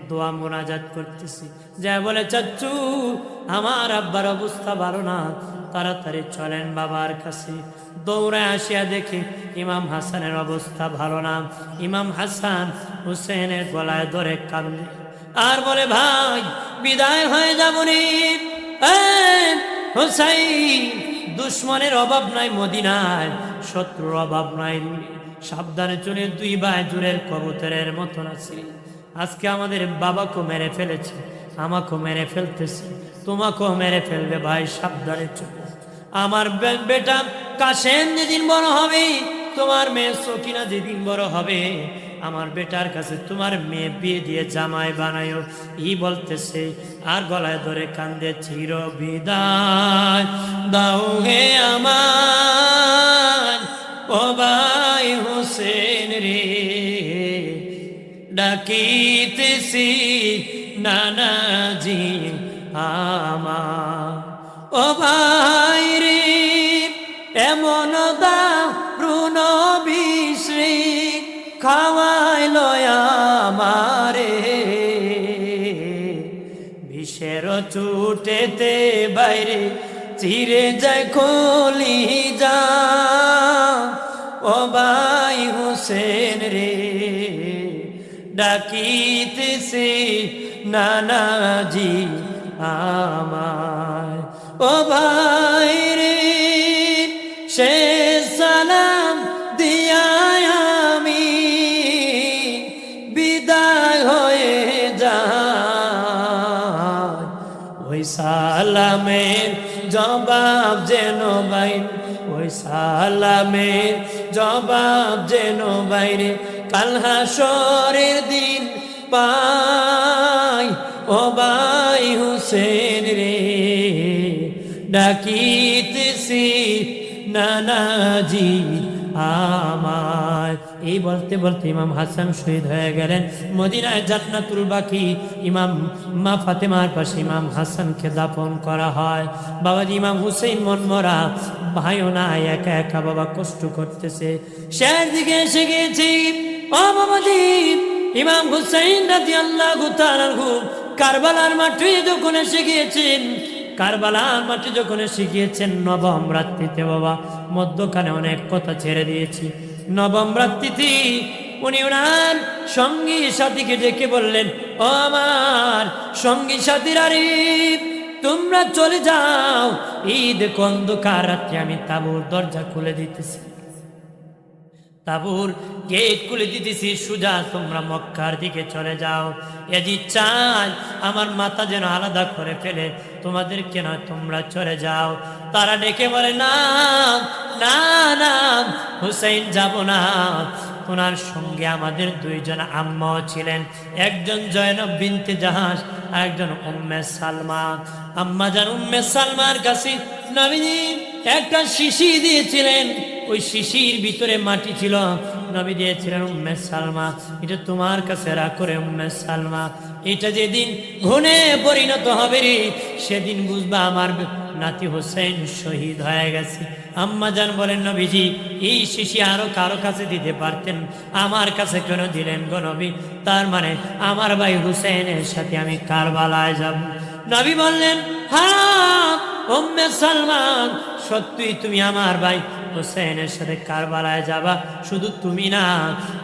দোয়া মোনাজাত করতেছি। যা বলে, চাচ্চু আমার আব্বার অবস্থা ভালো না, তাড়াতাড়ি চলেন বাবার কাছে। দৌড়ায় আসিয়া দেখি ইমাম হাসানের অবস্থা ভালো না। ইমাম হাসান হুসেনের গলায় ধরে কাঁদে আর বলে, ভাই বিদায় হয়ে যাব রে। হুসাইন, দুশ্মনের অভাব নাই মদিনায়, শত্রুর অভাব নাই, সাবধানে চলে, দুই ভাই জোরের কবুতরের মতন আছি। আজকে আমাদের বাবাকেও মেরে ফেলেছে, আমাকেও মেরে ফেলতেছে, তোমাকেও মেরে ফেলবে, ভাই সাবধানে চলে। আমার বেটা কাসেম যেদিন বড় হবে, তোমার মেয়ে সকিনা যেদিন বড় হবে, আমার বেটার কাছে তোমার মেয়ে বিয়ে দিয়ে জামাই বানায়ো, ই বলতেছে আর গলায় ধরে কান্দে, চির বিদায় দাও হে আমার ও ভাই হোসেন রে, ডাকিতেছি নানাজি আমার ও ভাই রে, এমন দারুণ বিশ্রী খাওয়াইল আমারে, বিষের চুটেতে বাইরে চিরে যায় কলি যা, ও ভাই হোসেন রে, ডাকিতেছে নানাজি আমায় ও ভাই রে, সে সালাম দিয়া আমি বিদায় হয়ে যাই, ওই সালামের জবাব যেন ভাই, ওই সালামের জবাব যেন বাইরে কাল হাসরের দিন পাই, ও ভাই হোসেন রে, ডাকিতেছি নানাজি আমার। এই বলতে বলতে ইমাম হাসান শহীদ হয়ে গেলেন। মদিনায় জান্নাতুল বাকি ইমাম মা ফাতেমার পাশে ইমাম হাসানকে দাফন করা হয়। বাবাজি ইমাম হুসেন মনমরা, ভাইও না, একা একা বাবা কষ্ট করতেছে। শেষ দিকে এসে গিয়েছি। ও বাবাজি, ইমাম হুসেন রাদিয়াল্লাহু তাআলা আনহু কারবালার মাঠে যখন এসে গিয়েছেন, কারবালার মাঠে যখন এসে গিয়েছেন নবম রাত্রিতে, বাবা মধ্যখানে অনেক কথা ছেড়ে দিয়েছি। নবম রাত্রিতে উনি ওনার সঙ্গী সাথীকে ডেকে বললেন, ও আমার সঙ্গী সাথীরা রে, তোমরা চলে যাও, ঈদ অন্ধকার রাত্রে আমি তাঁবুর দরজা খুলে দিতেছি, তাঁবুর গেট খুলে দিতেছি, সুজা তোমরা মক্কার দিকে চলে যাও। ইয়াজিদ চায় আমার মাথা যেন আলাদা করে ফেলে, তোমাদেরকে নয়, তোমরা চলে যাও। তারা ডেকে বলে, না না না হুসাইন যাব না, ওনার সঙ্গে আমাদের দুইজন আম্মাও ছিলেন, একজন জয়নব বিনতে জাহাজ আর একজন উম্মে সালমা। আম্মা জান উম্মে সালমার কাছে নবীজি একটা শিশি দিয়েছিলেন, ওই শিশির ভিতরে মাটি ছিল। নবী দিয়েছিলেন উম্মে সালমা, এটা তোমার কাছে রাখো রে উম্মে সালমা, এটা যেদিন ঘুণে পরিণত হবে রে সেদিন বুঝবা আমার নাতি হোসেন শহীদ হয়ে গেছে। আম্মা জান বলেন নবীজি এই শিশি আরো কারো কাছে দিতে পারতেন, আমার কাছে কেন দিলেন গো নবী? তার মানে আমার ভাই হুসেনের সাথে আমি কারবালায় যাব। নবী বললেন হ্যাঁ উম্মে সালমান, সত্যি তুমি আমার ভাই হুসেনের সাথে কারবালায় যাবা। শুধু তুমি না,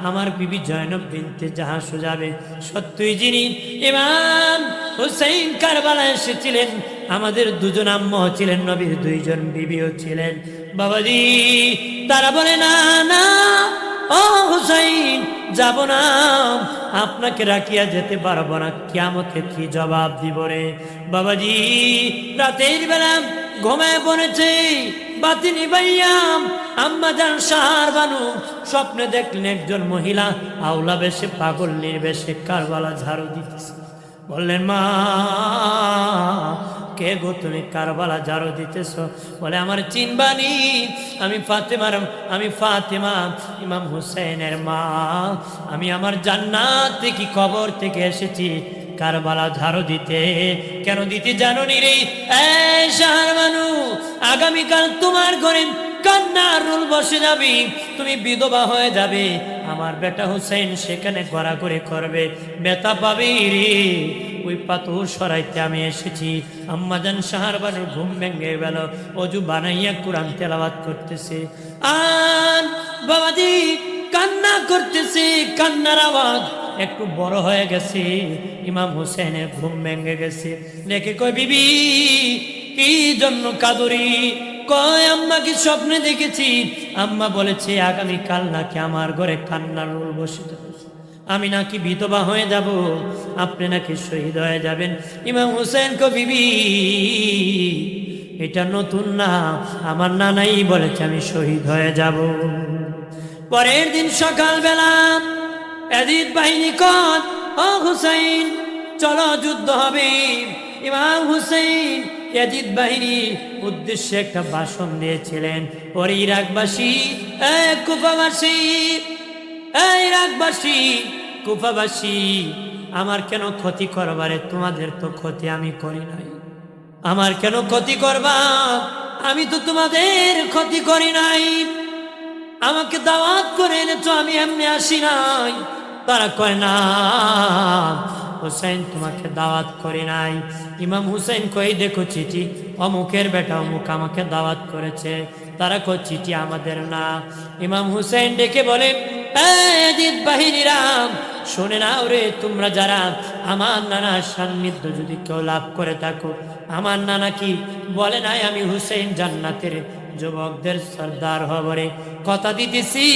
আমার বিবি জয়নব বিনতে জাহাশও যাবে। সত্যই যিনি ইমাম হুসেন কারবালায় এসেছিলেন, আমাদের দুজন আম্মা ছিলেন, নবীর দুইজন বিবিও ছিলেন। বাবাজি তারা বলে না না ও হুসাইন যাব না, আপনাকে রাখিয়া যেতে পারবো না, কিয়ামতে কি জবাব দিব রে? বাবাজি রাতের বেলা ঘুমায় পড়েছে, বাতি নিবাইয়াম আম্মা জান সাহার বানু স্বপ্নে দেখলেন একজন মহিলা আওলা বেশে পাগল বেশে কারবালা ঝাড়ু দিতেছে। বললেন মা কে গো তুমি কারবালা ঝাড়ু দিতেছ? বলে আমার চিনবানি, আমি ফাতেমা ইমাম হুসেনের মা, আমি আমার জান্নাত থেকে কবর থেকে এসেছি কারবালা ঝাড়ু দিতে। কেন দিতে জানো নি রে? এই শাহর মানু, আগামীকাল তোমার ঘরে কান্নার রোল বসে যাবি, তুমি বিধবা হয়ে যাবে, আমার বেটা হুসেন সেখানে ঘোরাঘুরি করবে, বেতা পাবি রে। ওই পাথর সরাইতে আমি এসেছি। আম্মাজান শাহর বানুর ঘুম ভেঙে গেল, অজু বানাইয়া কোরআন তেলাওয়াত করতেছে আর বাবাজি কান্না করতেছে, কান্নার আওয়াজ একটু বড় হয়ে গেছে। ইমাম হুসেনের ঘুম ভেঙে গেছে, দেখে কয় বিবি কি জন্য কাদরি? কয় আম্মা কি স্বপ্নে দেখেছি? আম্মা বলেছে আগামীকাল নাকি আমার ঘরে কান্নার রোল বসে যাবে, আমি নাকি বিধবা হয়ে যাব, আপনি নাকি শহীদ হয়ে যাবেন। ইমাম হুসেন কো বিবি এটা নতুন না, আমার নানাই বলেছে আমি শহীদ হয়ে যাব। পরের দিন সকালবেলা ইয়াজিদ বাহিনী কত ও হুসাইন চলো যুদ্ধ হবে। ইমাম হুসাইন ইয়াজিদ বাহিনীর উদ্দেশ্যে একটা ভাষণ দিয়েছিলেন। পরে ইরাকবাসী কুফাবাসী ইরাকবাসী কুফাবাসী আমার কেন ক্ষতি করবারে? তোমাদের তো ক্ষতি আমি করি নাই, আমার কেন ক্ষতি করবা? আমি তো তোমাদের ক্ষতি করি নাই, আমাকে দাওয়াত করে এনেছো, আমি এমনি আসি নাই। তারা কয় না হুসেন তোমাকে দাওয়াত করে নাই। ইমাম হুসেন কই দেখো চিঠি, অমুকের বেটা অমুক আমাকে দাওয়াত করেছে। তারা কয় চিঠি আমাদের না। ইমাম হুসেন ডেকে বলে ইয়াজিদ বাহিনীরা শুনে নাও রে, তোমরা যারা আমার নানার সান্নিধ্য যদি কেউ লাভ করে থাকো, আমার নানা কি বলে নাই আমি হুসেন জান্নাতের যুবকদের সর্দার হবরে? কথা দিতেছি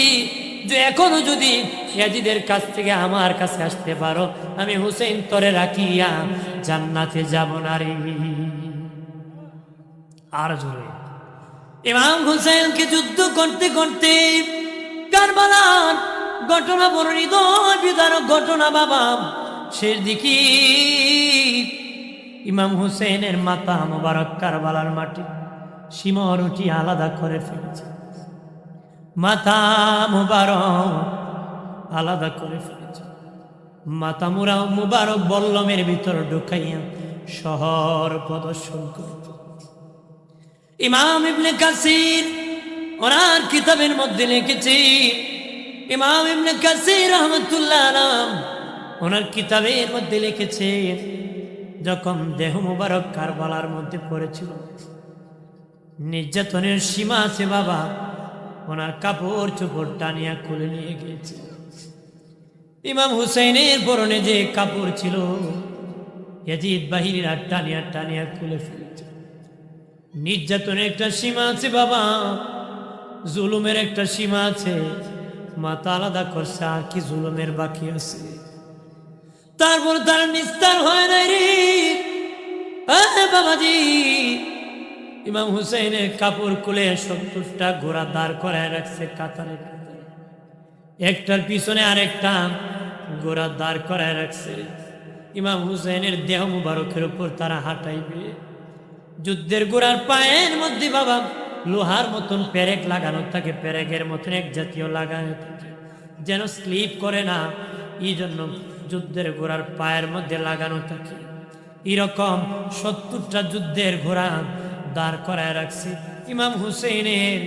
যে এখনো যদি ইয়াজিদের কাছ থেকে আমার কাছে আসতে পারো, আমি হুসেন তরে রাখিয়া জান্নাতে যাব না রে। আর জোরে ইমাম হুসেনকে যুদ্ধ করতে করতে কারবালার ঘটনা বড় হৃদয় বিদারক ঘটনা বাবা। শেষ দিকে ইমাম হুসেনের মাথা মোবারক কারবালার মাটি শিমরটি আলাদা করে ফেলেছে, মাথা মুবারক আলাদা করে ফেলেছে। মাথা মুবারক বল্লমের ভিতর ঢুকাইয়া শহর প্রদর্শন করে। ইমাম ইবনে কাসির ওনার কিতাবের মধ্যে লিখেছে, ইমাম ইবনে কাসির রহমাতুল্লাহ আলাইহি ওনার কিতাবের মধ্যে লিখেছে, যখন দেহ মুবারক কারবালার মধ্যে পড়েছিল, নির্যাতনের সীমা আছে বাবা, ওনার কাপড় চোপড় টানিয়া খুলে নিয়ে গিয়েছে। ইমাম হুসেনের পরনে যে কাপড় ছিল ইয়াজিদ বাহিনীরা টানিয়া টানিয়া খুলে ফেলেছে। নির্যাতনের একটা সীমা আছে বাবা, জুলুমের একটা সীমা আছে। মাথা আলাদা করছে, আর কি জুলুমের বাকি আছে? তারপর তার নিস্তার হয় নাই রে বাবাজি। ইমাম হুসেনের কাপড় খুলে 70টা ঘোড়া দাঁড় করায় রাখছে কাতারে কাতারে। একটার পিছনে আরেকটা ঘোড়া দাঁড় করায় রাখছে। ইমাম হুসেনের দেহ মুবারকের উপর তারা হাঁটাইবে। যুদ্ধের ঘোড়ার পায়ের মধ্যে বাবা লোহার মতন পেরেক লাগানো থাকে, পেরেকের মতন এক জাতীয় লাগানো থাকে, যেন স্লিপ করে না, এই জন্য যুদ্ধের ঘোড়ার পায়ের মধ্যে লাগানো থাকে। এরকম 70টা যুদ্ধের ঘোড়া দাঁড় করায় রাখছে। ইমাম হুসেনের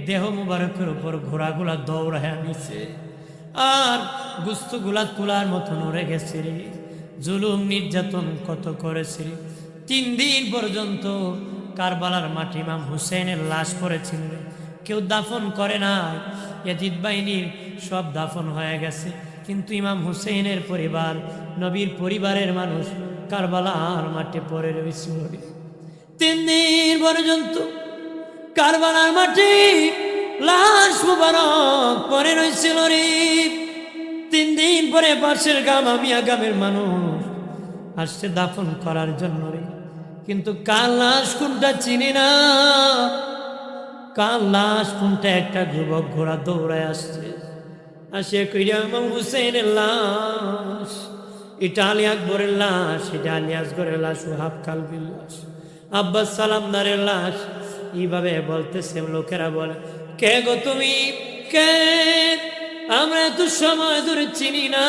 দেহ মুবারকের উপর ঘোড়াগুলা দৌড়ায় নিছে, আর গুস্তগুলা তুলার মতন উড়ে গেছে রে। জুলুম নির্যাতন কত করেছে। 3 দিন পর্যন্ত কারবালার মাটি ইমাম হুসেনের লাশ পড়েছিল, কেউ দাফন করে না। ইয়াজিদ বাহিনীর সব দাফন হয়ে গেছে, কিন্তু ইমাম হুসেনের পরিবার, নবীর পরিবারের মানুষ কারবালার মাঠে পড়ে রয়েছিল। 3 দিন পর্যন্ত কারবালার মাটি লাশ মুবারক পড়ে রয়েছিল রে। 3 দিন পরে পাশের গ্রাম আমিয়া গ্রামের মানুষ আসছে দাফন করার জন্য রে, কিন্তু কার লাশ কোনটা চিনি না, কার লাশ কোনটা। একটা যুবক ঘোড়া দৌড়ায় আসছে, আসে কইরা ইমাম হুসেনের লাশ, এটা আলী আকবরের লাশ, এটা আলী আসগরের লাশ, ওহাব কালবির লাশ, আব্বাস সালামদারের লাশ। এইভাবে বলতেছে। লোকেরা বলে, কে গো তুমি, কে? আমরা এত সময় ধরে চিনি না,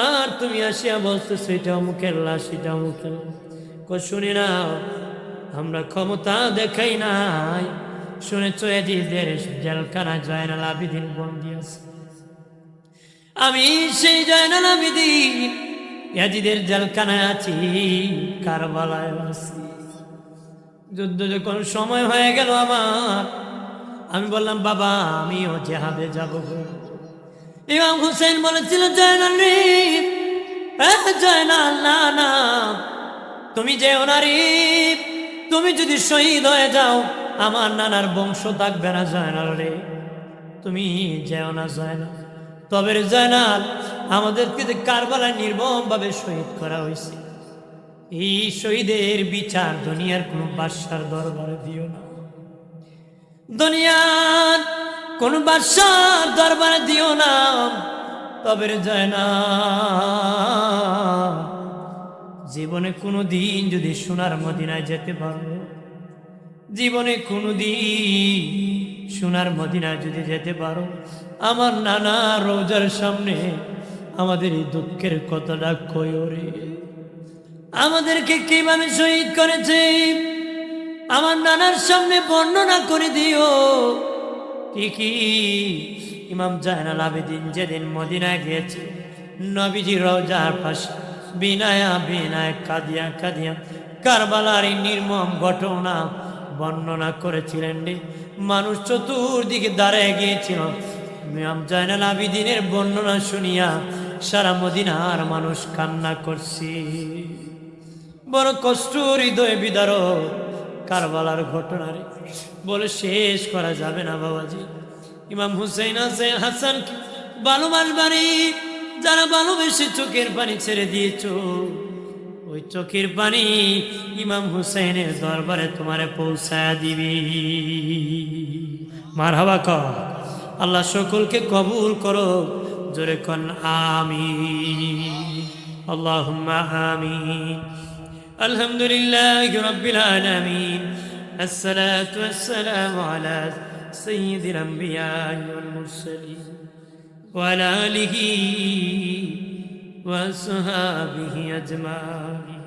আর তুমি আসিয়া বলতেছো এটা অমুকের লাশ, এটা অমুকের। শুনি না, আমরা ক্ষমতা দেখাই নাই। শুনেছ এজিদের জেলখানা জয়নাল আবেদিন বন্দী আছে। আমি সেই জয়নাল আবেদিন ইয়াজিদের জেলখানায় আছি, কারবালায় আছি। যুদ্ধ যখন সময় হয়ে গেল আমার, আমি বললাম বাবা আমিও জেহাদে যাব। ইমাম হুসেন বলেছিল, জয়নাল রে, জয়নাল না না, তুমি যেও না রে, তুমি যদি শহীদ হয়ে যাও আমার নানার বংশ থাকবে না। জয়নাল রে, তুমি যেও না জয়নাল। তবে জয়নাল, আমাদেরকে যে কারবালায় নির্মমভাবে শহীদ করা হয়েছে, এই শহীদের বিচার দুনিয়ার কোন বাদশার দরবারে দিও না, দুনিয়ার কোন বাদশার দরবারে দিও না। তবে জয়নাল, জীবনে কোনোদিন যদি সোনার মদিনায় যেতে পারো, জীবনে কোনোদিন সোনার মদিনায় যদি যেতে পারো, আমার নানা রোজার সামনে আমাদের এই দুঃখের কথাটা কইও রে। আমাদেরকে কিভাবে শহীদ করেছে আমার নানার সামনে বর্ণনা করে দিও। ঠিকই ইমাম জয়নাল আবেদিন যেদিন মদিনায় গিয়েছে, নবীজি রওজার পাশে বিনায়া বিনায় কাঁদিয়া কাঁদিয়া কারবালার এই নির্মম ঘটনা বর্ণনা করেছিলেন রে। মানুষ চতুর্দিকে দাঁড়িয়ে গিয়েছিল ইমাম জয়নাল আবেদিনের বর্ণনা শুনিয়া। সারা মদিনার মানুষ কান্না করছে। বড় কষ্ট হৃদয় বিদারক কারবালার ঘটনা রে, বলে শেষ করা যাবে না বাবাজি। ইমাম হুসেন আছে, হাসান ভালোবাসবারে যারা ভালোবেসে চোখের পানি ছেড়ে দিয়েছ, ওই চোখের পানি ইমাম হুসেনের দরবারে তোমারে পৌঁছায় দিবি। মারহাবা কর। আল্লাহ সকলকে কবুল করো, জোরে কোন আমিন, আল্লাহুম্মা আমিন। আলহামদুলিল্লাহি রাব্বিল আলামিন, আসসালাতু ওয়াসসালামু আলা সাইয়্যিদিল আমবিয়া ওয়াল মুরসালিন ওয়া আলা আলিহি ওয়া আসহাবিহি আজমাইন।